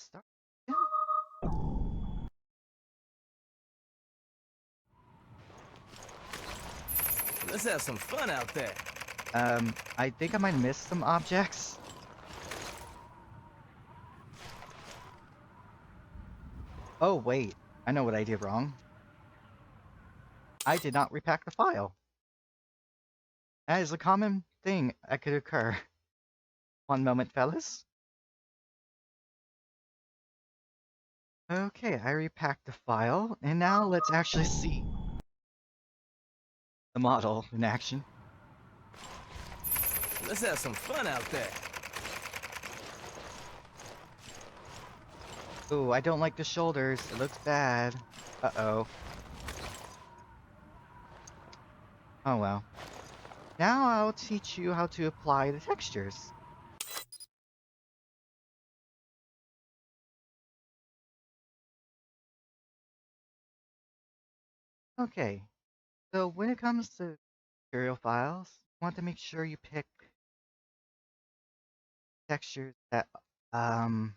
Let's have some fun out there. I think I might have missed some objects. Oh, wait. I know what I did wrong. I did not repack the file. That is a common thing that could occur. One moment, fellas. Okay, I repacked the file, and now let's actually see the model in action. Let's have some fun out there. Ooh, I don't like the shoulders. It looks bad. Uh-oh. Oh well. Now I'll teach you how to apply the textures. Okay, so when it comes to material files, you want to make sure you pick textures um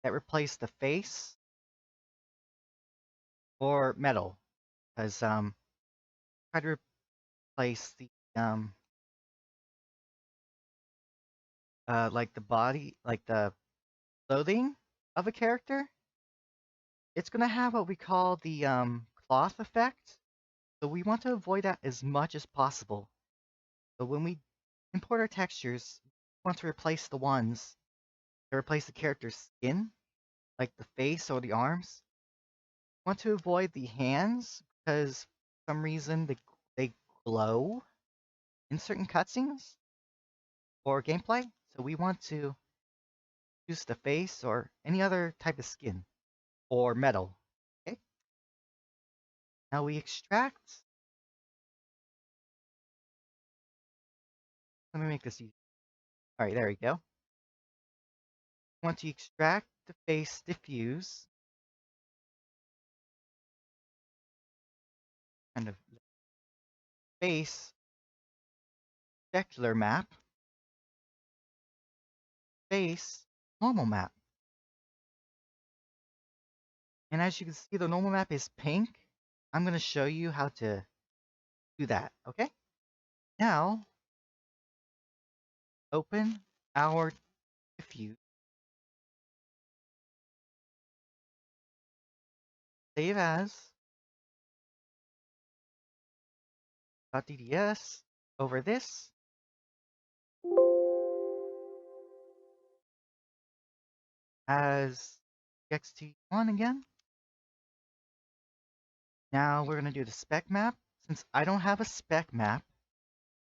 that replace the face or metal, because try to replace the like the body, like the clothing of a character. It's gonna have what we call the cloth effect, so we want to avoid that as much as possible. So when we import our textures, we want to replace the ones that replace the character's skin, like the face or the arms. We want to avoid the hands because for some reason they glow in certain cutscenes or gameplay. So we want to use the face or any other type of skin or metal. Okay. Now we extract. Let me make this easy. All right, there we go. Want to extract the face diffuse, kind of face specular map, face normal map. And as you can see, the normal map is pink. I'm going to show you how to do that, okay? Now, open our diffuse, save as .dds over this, as xt1 again. Now we're going to do the spec map. Since I don't have a spec map,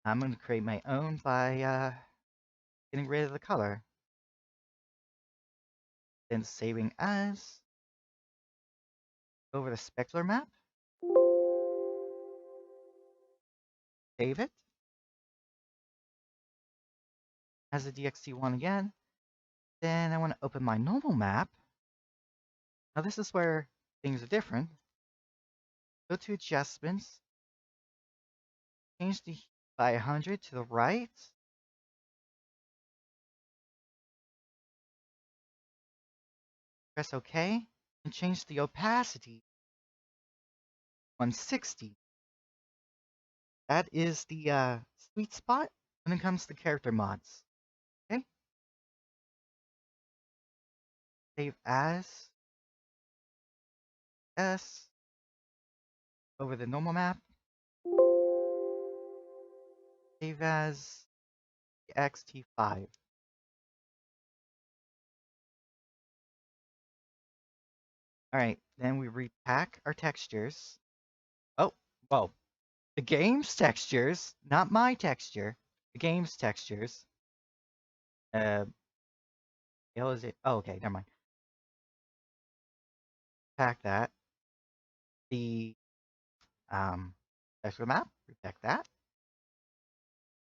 I'm going to create my own by getting rid of the color. Then saving as over the specular map. Save it. as a DXT1 again. Then I want to open my normal map. Now this is where things are different. Go to adjustments, change the hue by 100 to the right. Press OK, and change the opacity 160. That is the sweet spot when it comes to character mods. Okay. Save as S over the normal map. Save as XT5. All right, then we repack our textures. Oh, whoa. The game's textures, not my texture. The game's textures. Uh, hell is it? Oh, okay, never mind. Pack that. The texture map, repack that.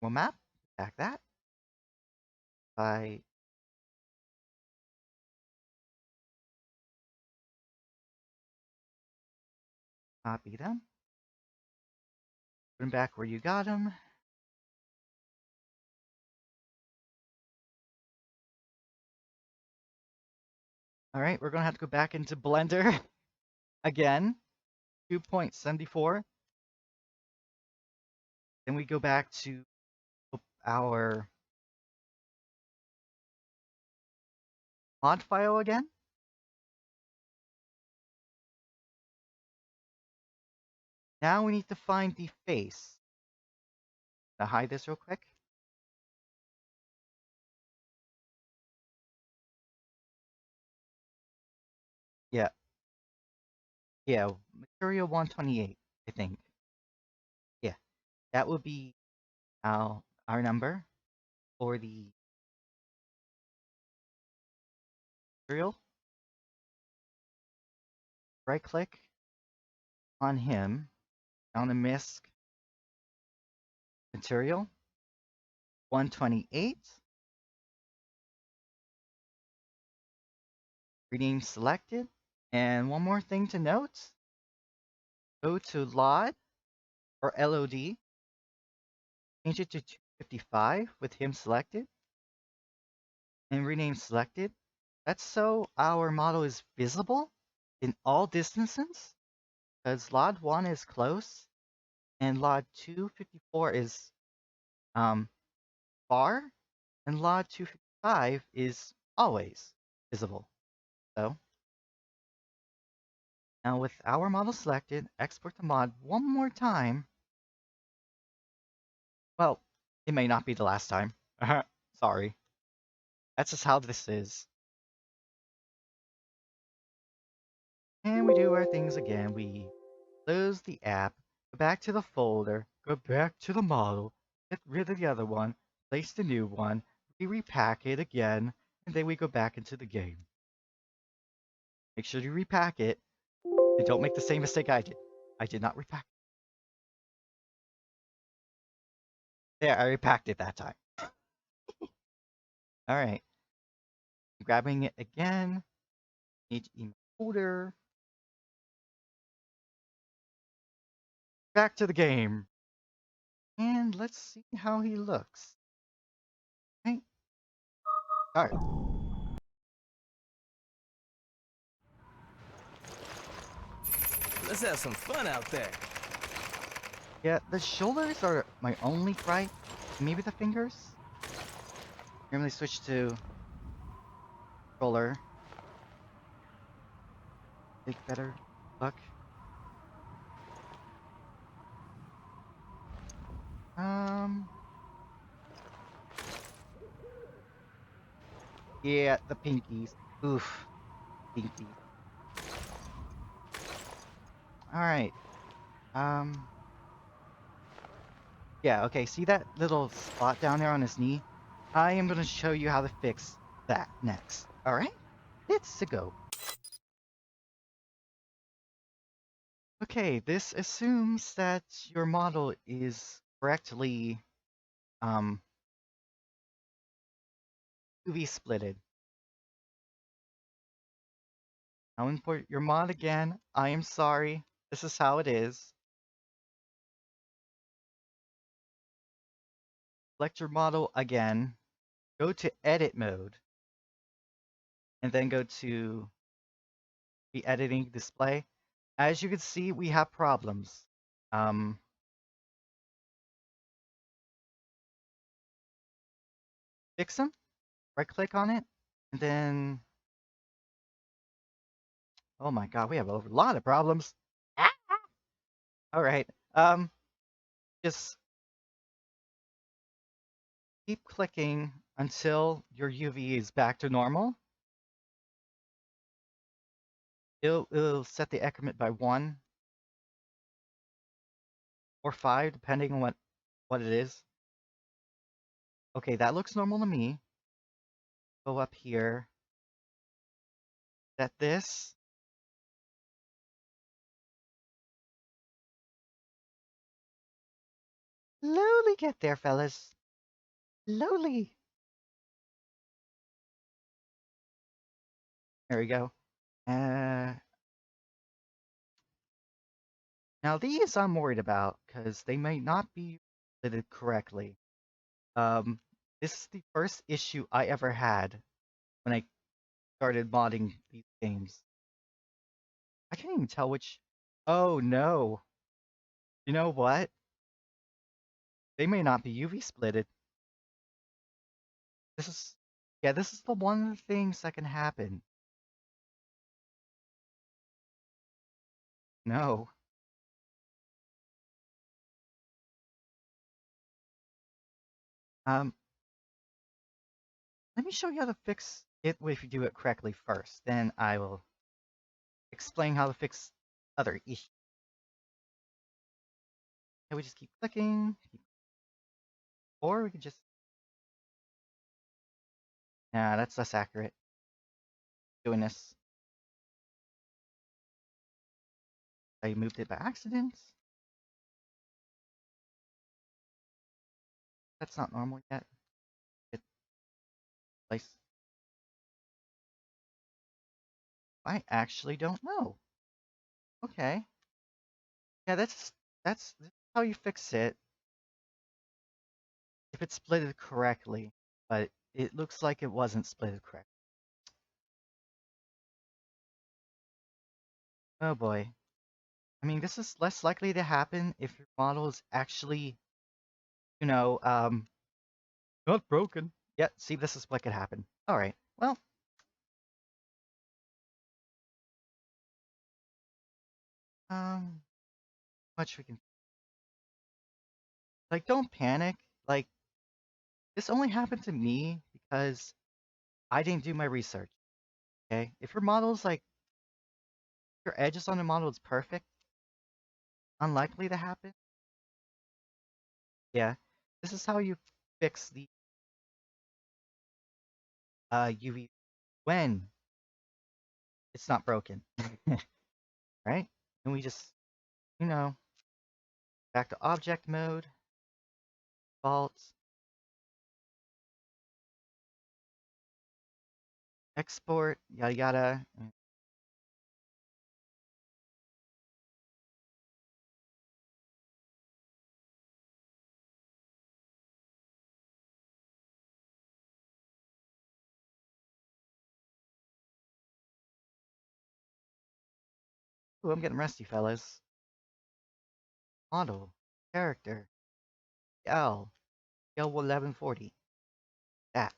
One map, repack that. By copy them. Put them back where you got them. All right, we're gonna have to go back into Blender again. 2.74. Then we go back to our mod file again. Now we need to find the face. I'll hide this real quick. Yeah, yeah, material 128, I think. Yeah, that will be our number for the material. Right click on him, on the misc material 128. Rename selected. And one more thing to note, go to LOD or LOD, change it to 255 with him selected, and rename selected. That's so our model is visible in all distances, because LOD 1 is close, and LOD 254 is far, and LOD 255 is always visible. So now with our model selected, export the mod one more time. Well, it may not be the last time. Sorry. That's just how this is. And we do our things again. We close the app, go back to the folder, go back to the model, get rid of the other one, place the new one, we repack it again, and then we go back into the game. Make sure you repack it, and don't make the same mistake I did. I did not repack it. There, I repacked it that time. Alright. Grabbing it again. HE folder. Back to the game. And let's see how he looks. Okay. Alright. Let's have some fun out there. Yeah, the shoulders are my only gripe. Maybe the fingers? Normally switch to controller. Take better luck. Yeah, the pinkies. Oof. Pinkies. Alright. Yeah, okay, see that little spot down there on his knee? I am gonna show you how to fix that next. Alright? Let's go. Okay, this assumes that your model is correctly UV splitted. Now import your mod again. I am sorry. This is how it is. Select your model again. Go to edit mode. And then go to the editing display. As you can see, we have problems. Fix them. Right click on it. And then, oh my god, we have a lot of problems. All right. Just keep clicking until your UV is back to normal. It'll set the increment by 1 or 5, depending on what it is. Okay, that looks normal to me. Go up here. Set this. Slowly get there, fellas. Slowly. There we go. Now these I'm worried about because they may not be edited correctly. This is the first issue I ever had when I started modding these games. I can't even tell which. Oh no. You know what? They may not be UV splitted. This is the one of the things that can happen. No. Um, Let me show you how to fix it if you do it correctly first. Then I will explain how to fix other issues. And we just keep clicking, or we could just. Nah, that's less accurate. Doing this. I moved it by accident. That's not normal yet. It place. I actually don't know. Okay. Yeah, that's how you fix it. If it's splitted correctly, but it looks like it wasn't splitted correctly. Oh boy. I mean, this is less likely to happen if your model is actually, you know, not broken. Yeah, see, this is what could happen. All right. Well, much we can like don't panic. Like this only happened to me because I didn't do my research. Okay? If your model's like your edges on the model is perfect, unlikely to happen. Yeah. This is how you fix the UV when it's not broken. Right? And we just, you know, back to object mode, default, export, yada yada. Ooh, I'm getting rusty, fellas. Model, character, L, L1140. That.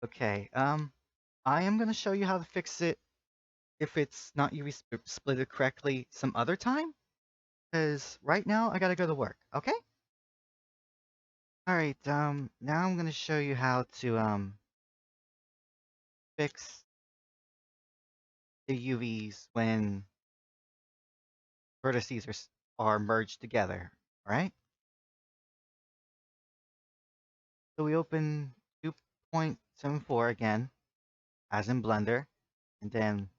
Okay, I am gonna show you how to fix it if it's not UV splitted correctly some other time. Because right now I gotta go to work, okay? Alright, now I'm gonna show you how to, fix the UVs when vertices are merged together, alright? So we open 2.74 again. as in Blender, and then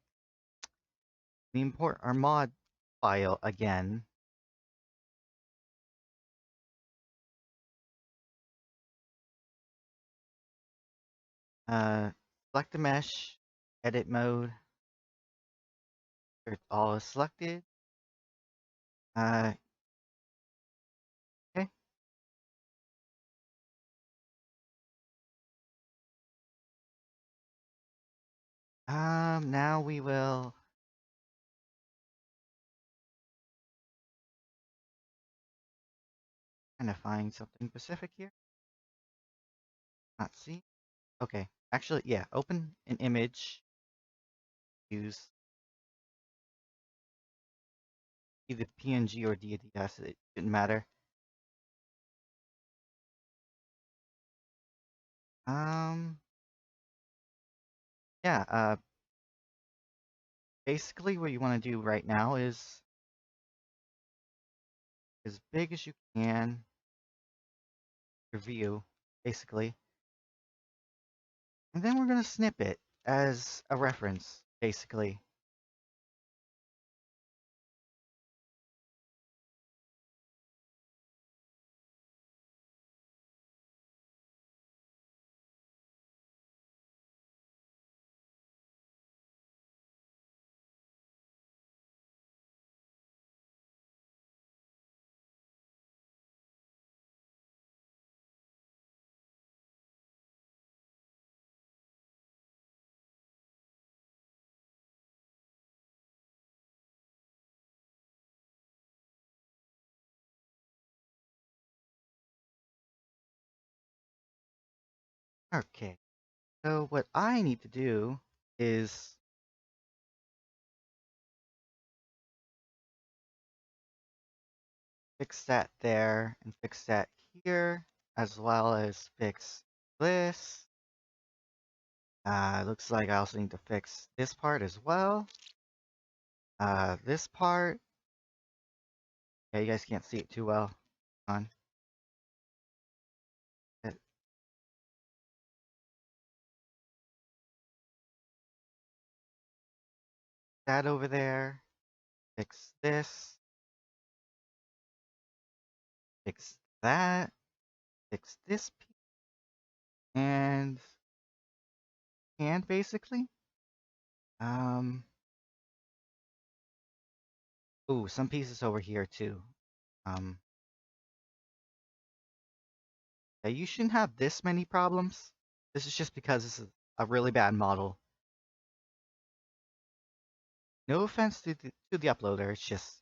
we import our mod file again. Select the mesh, edit mode, it's all selected. Okay. Now we will kind of find something specific here. Not see. Okay. Actually, yeah. Open an image. Use either PNG or DDS. It didn't matter. Um. Yeah. Basically, what you want to do right now is as big as you can. Your view, basically, and then we're gonna snip it as a reference, basically. Okay. So what I need to do is fix that there and fix that here, as well as fix this. Looks like I also need to fix this part as well. This part. Yeah, you guys can't see it too well. On. Get that over there. Fix this. Fix that. Fix this piece. And basically. Um. Ooh, some pieces over here too. Um. Yeah, you shouldn't have this many problems. This is just because this is a really bad model. No offense to the uploader, it's just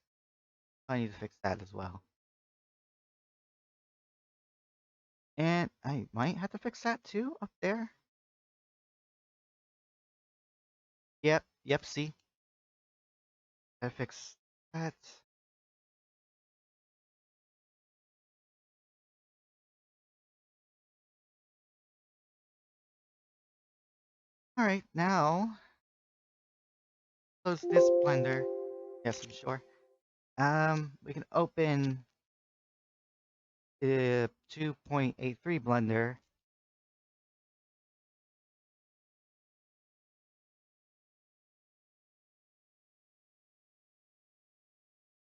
I need to fix that as well. And I might have to fix that too up there. Yep, see? Gotta fix that. Alright, now close this blender. Yes, I'm sure. We can open the 2.83 blender.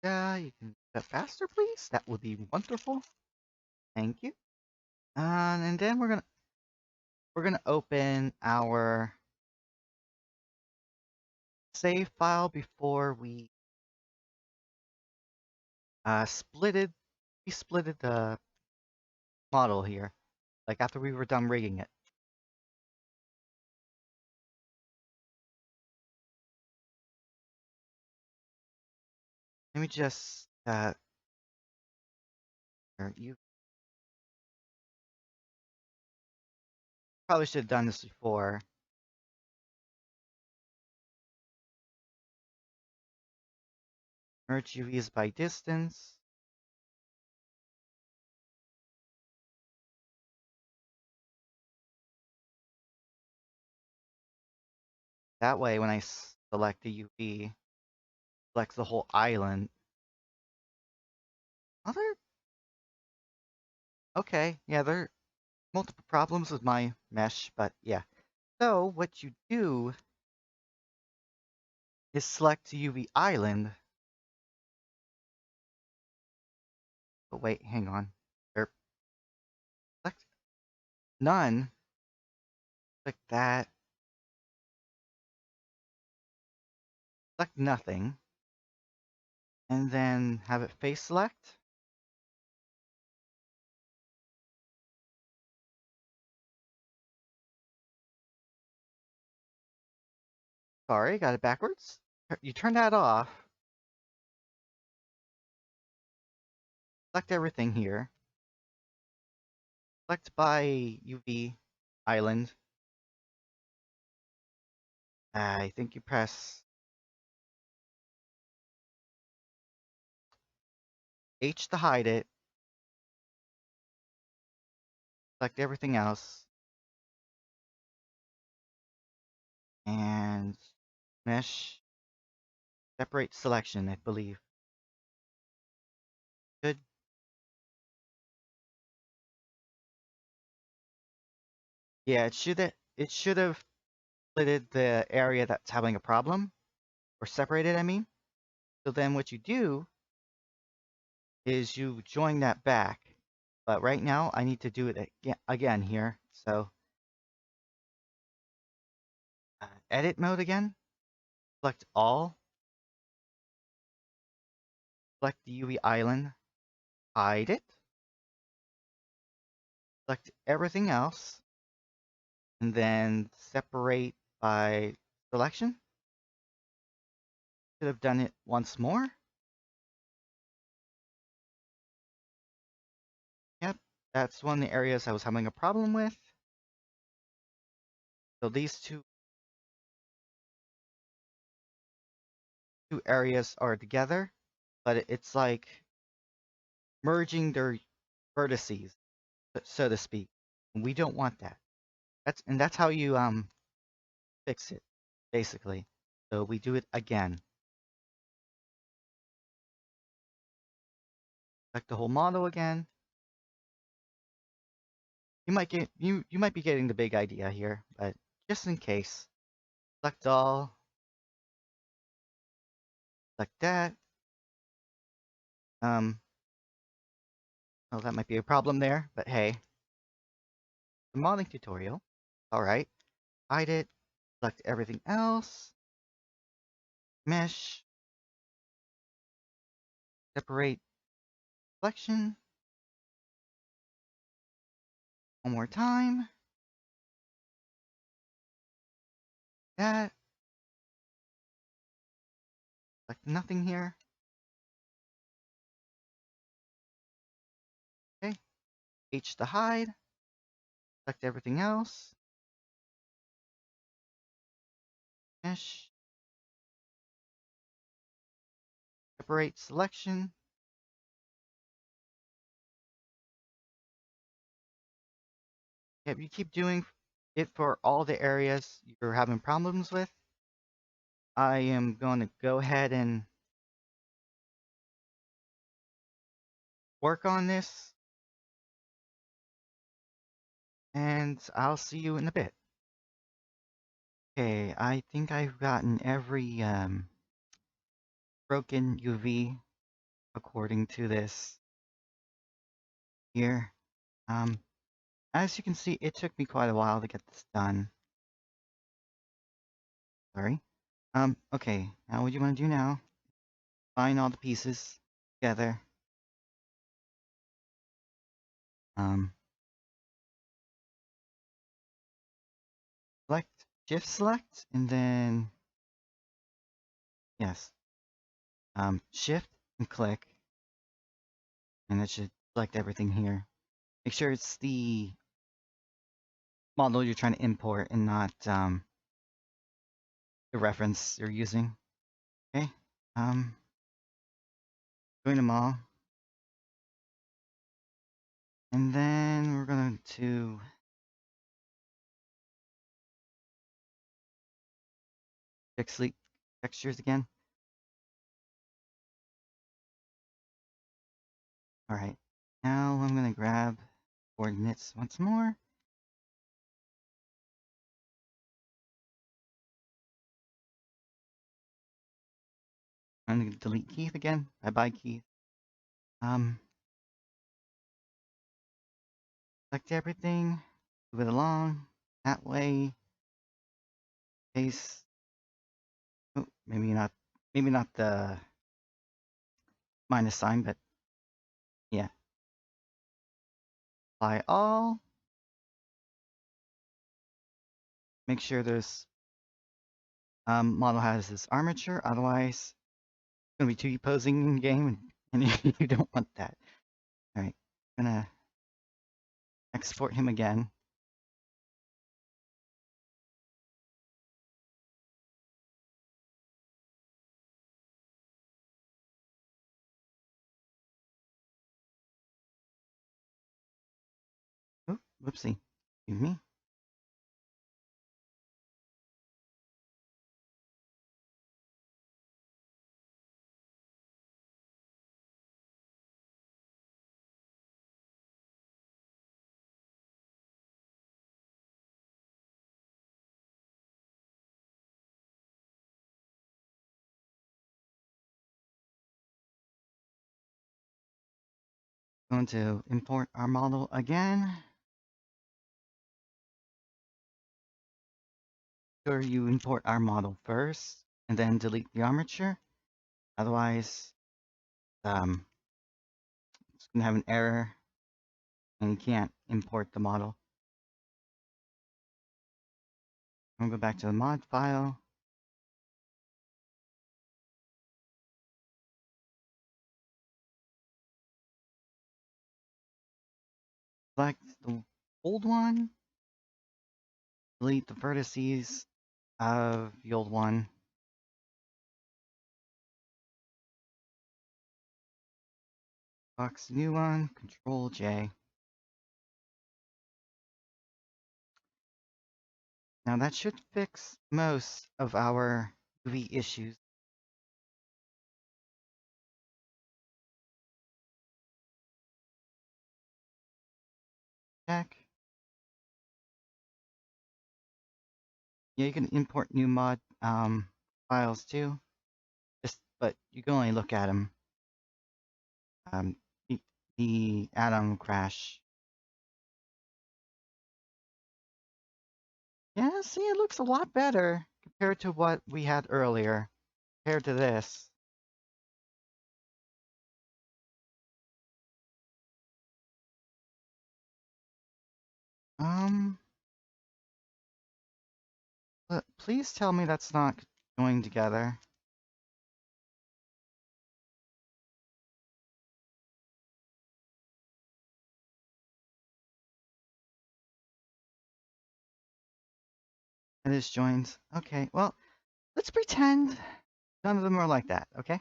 You can do that faster, please. That would be wonderful. Thank you. And then we're gonna open our save file before we we splitted the model here, like after we were done rigging it. Let me just you probably should have done this before. Merge UVs by distance. That way, when I select the UV, selects the whole island. Other okay, yeah, there are multiple problems with my mesh, but yeah. So what you do is select UV island. But wait, hang on. Or select none. Click that. Select nothing. And then have it face select. Sorry, got it backwards. You turn that off. Select everything here. Select by UV island. I think you press H to hide it. Select everything else. And mesh separate selection, I believe. Good. Yeah, it should have splitted the area that's having a problem, or separated, I mean. So then what you do is you join that back. But right now I need to do it again here. So edit mode again. Select all. Select the UV island. Hide it. Select everything else. And then separate by selection. Should have done it once more. Yep, that's one of the areas I was having a problem with. So these two areas are together, but it's like merging their vertices, so to speak. And we don't want that. That's how you fix it, basically. So we do it again. Select the whole model again. You might be getting the big idea here, but just in case, select all, select that. Well, that might be a problem there, but hey, the modeling tutorial. All right, hide it, select everything else, mesh, separate selection. One more time. That. Select nothing here. Okay. H to hide. Select everything else. Mesh. Separate selection. Yep, you keep doing it for all the areas you're having problems with. I am going to go ahead and work on this. And I'll see you in a bit. Okay, I think I've gotten every broken UV according to this here. As you can see, it took me quite a while to get this done. Sorry. Okay, now what you want to do now, find all the pieces together. Um, select, shift select, and then, yes, shift and click, and it should select everything here. Make sure it's the model you're trying to import and not, the reference you're using. Okay, join them all. And then we're going to fix sleep textures again. All right, now I'm going to grab coordinates once more. I'm going to delete Keith again. Bye-bye, Keith. Select everything, move it along, that way, paste, oh, maybe not the minus sign, but yeah, apply all, make sure this model has this armature, otherwise it's going to be too posing in game, and you don't want that. All right, I'm going to export him again. Oh, whoopsie, excuse me. Going to import our model again. Sure you import our model first, and then delete the armature. Otherwise, it's going to have an error, and you can't import the model. I'm going to go back to the mod file. Select the old one. Delete the vertices of the old one. Box new one. Control J. Now that should fix most of our UV issues. Check. Yeah, you can import new mod files too. But you can only look at them. The atom crash. Yeah, see, it looks a lot better compared to what we had earlier. Compared to this. But please tell me that's not going together. It is joined. Okay, well, let's pretend none of them are like that, okay?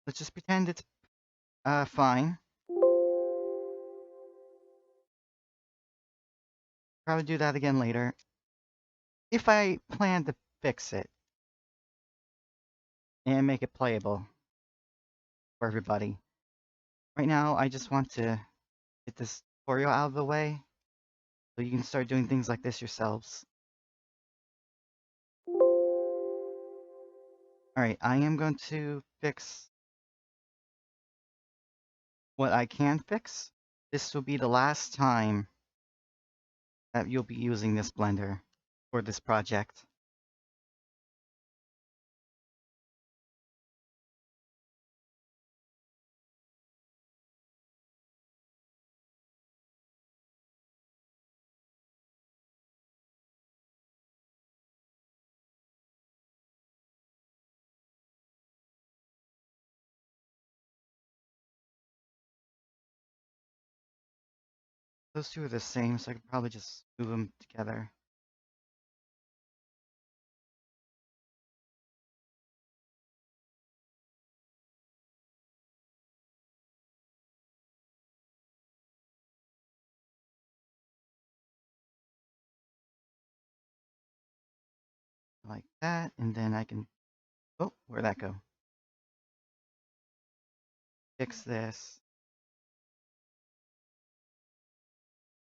Let's just pretend it's fine. Probably do that again later. If I plan to fix it and make it playable for everybody. Right now, I just want to get this tutorial out of the way so you can start doing things like this yourselves. Alright, I am going to fix what I can fix. This will be the last time that you'll be using this blender for this project. Those two are the same, so I could probably just move them together. Like that, and then I can, oh, where'd that go? Fix this.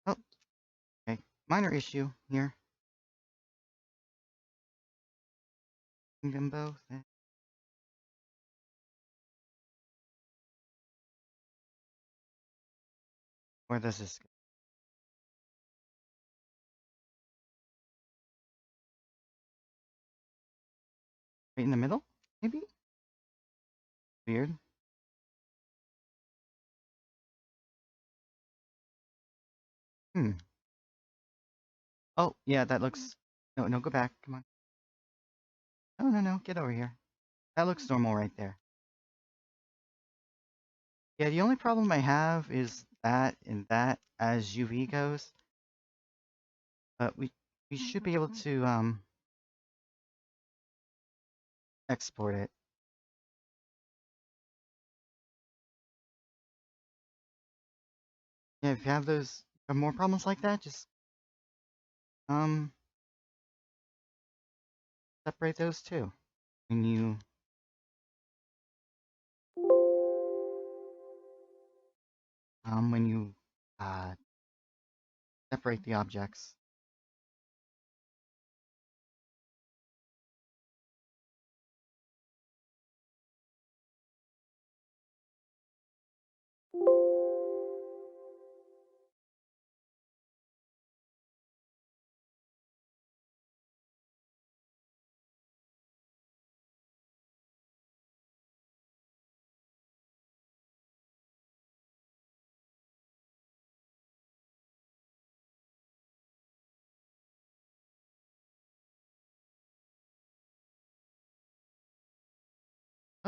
Oh, okay, minor issue here. Them both. Where does this go? Right in the middle? Maybe? Weird. Hmm. Oh, yeah, that looks... No, no, go back. Come on. No, no, no. Get over here. That looks normal right there. Yeah, the only problem I have is that and that as UV goes. But we should be able to export it. Yeah, if you have more problems like that, just um separate those two. When you when you uh separate the objects.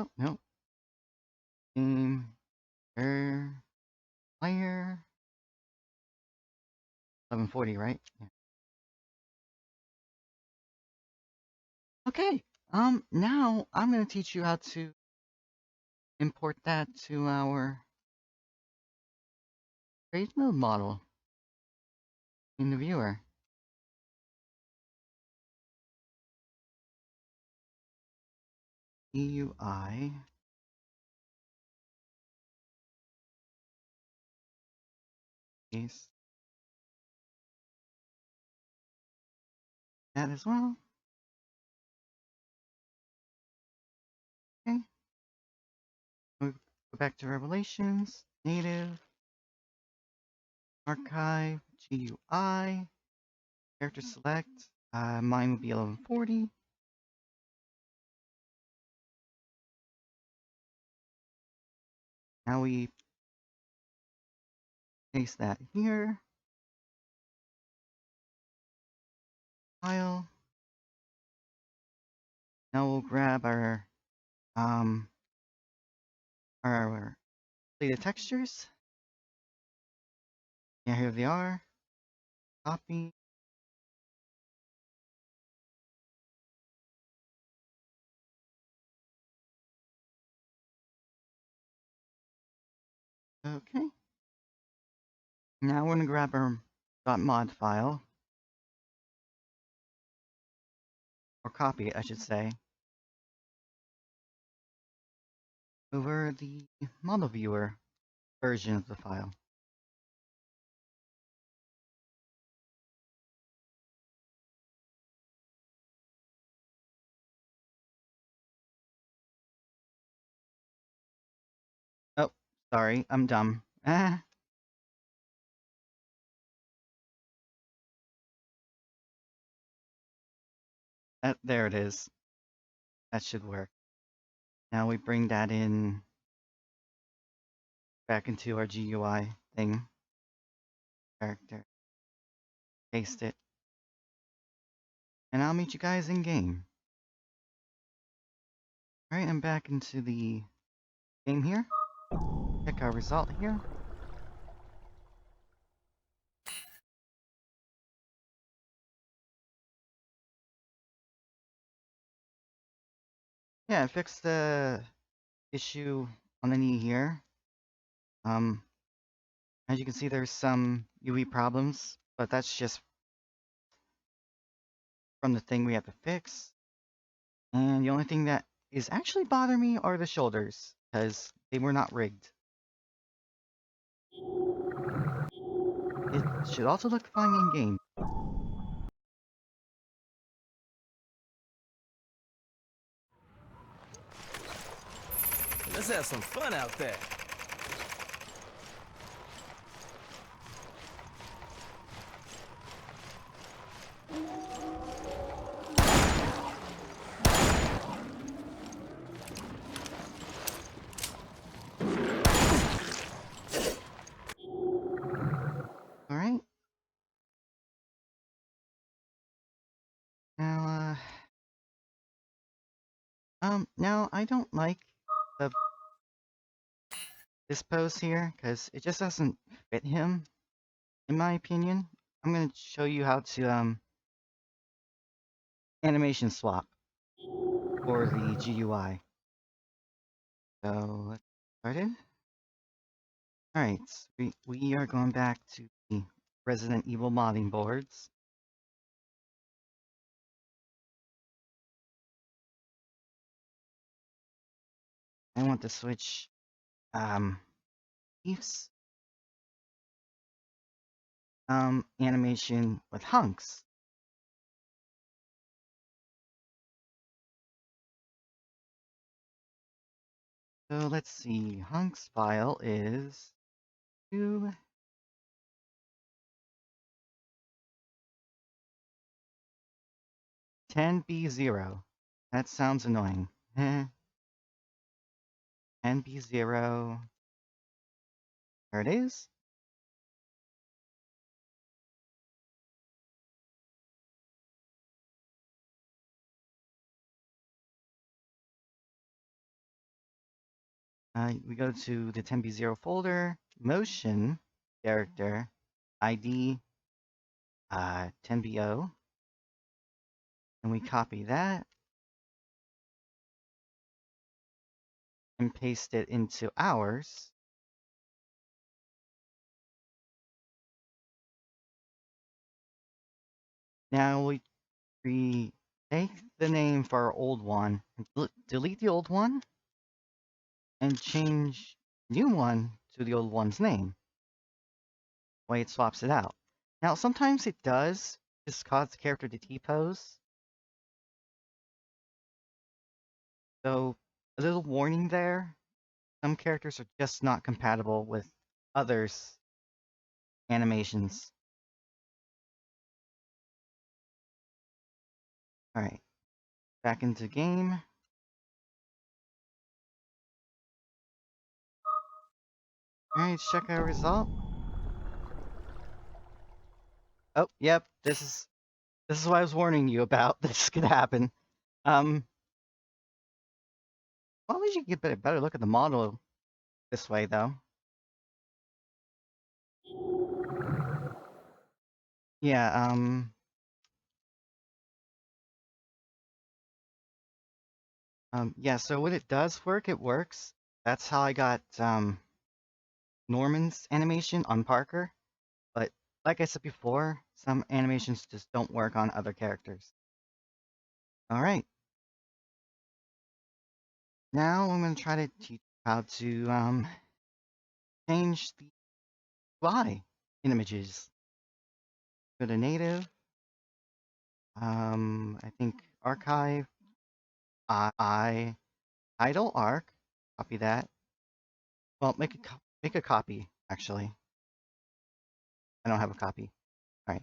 Oh no. Game player 1140, right? Yeah. Okay. Now I'm gonna teach you how to import that to our create mode model in the viewer. EUI is that as well. Okay. We'll go back to Revelations, native, archive, GUI, character select. Mine would be 1140. Now we paste that here. File. Now we'll grab um our data textures. Yeah, here they are. Copy. Okay. Now we're gonna grab our .mod file, or copy it, I should say, over the model viewer version of the file. Oh, sorry, I'm dumb. There it is. That should work. Now we bring that in back into our GUI thing. Character. Paste it. And I'll meet you guys in game. Alright, I'm back into the game here. Check our result here. Yeah, I fixed the issue on the knee here. As you can see, there's some UE problems, but that's just from the thing we have to fix. And the only thing that is actually bothering me are the shoulders, because they were not rigged. It should also look fine in game. Let's have some fun out there. Now I don't like the this pose here because it just doesn't fit him, in my opinion. I'm gonna show you how to animation swap for the GUI. So let's get started. All right, we are going back to the Resident Evil modding boards. I want to switch Chief's animation with hunks. So let's see, hunks file is 2 10B0. That sounds annoying. 10B0. There it is. We go to the 10B0 folder, motion, character, ID, 10BO, and we copy that and paste it into ours. Now we take the name for our old one, delete the old one, and change new one to the old one's name. Way it swaps it out. Now sometimes it does just cause the character to T-pose. So a little warning there. Some characters are just not compatible with others' animations. All right, back into game. All right, let's check our result. Oh, yep, this is what I was warning you about. This could happen. Well, at least you can get a better look at the model this way, though. Yeah, yeah, so when it does work, it works. That's how I got, Norman's animation on Parker. But like I said before, some animations just don't work on other characters. All right. Now I'm going to try to teach how to change the UI in images. Go to native. I think archive, I title arc. Copy that. Well, make a copy actually. I don't have a copy. All right.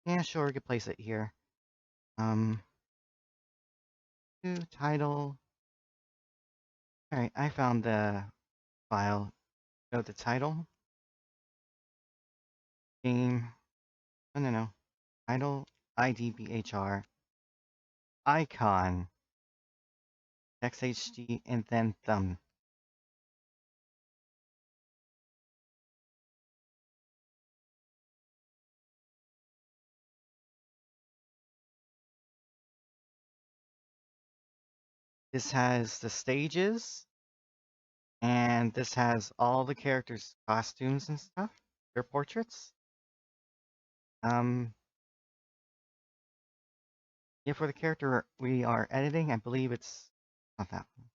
Yeah, sure. We could place it here. To title. All right. I found the file. Go to title. Game. No. Title. IDBHR. Icon. XHD and then thumb. This has the stages, and this has all the characters' costumes and stuff, their portraits. Yeah, for the character we are editing, I believe it's not that one.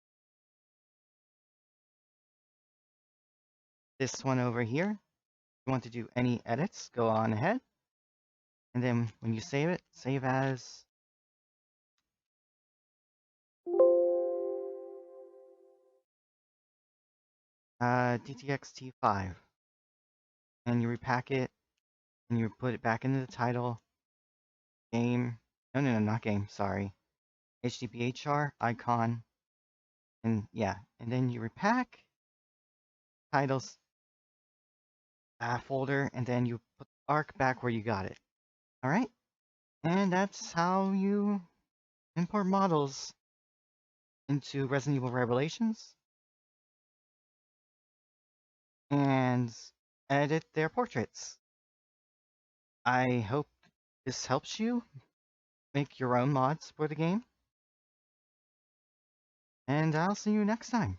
This one over here. If you want to do any edits, go on ahead. And then when you save it, save as DTXT5. And you repack it, and you put it back into the title, game. No, not game, sorry. HDPHR, icon, and yeah. And then you repack, titles, folder, and then you put the arc back where you got it. All right? And that's how you import models into Resident Evil Revelations and edit their portraits. I hope this helps you make your own mods for the game, and I'll see you next time.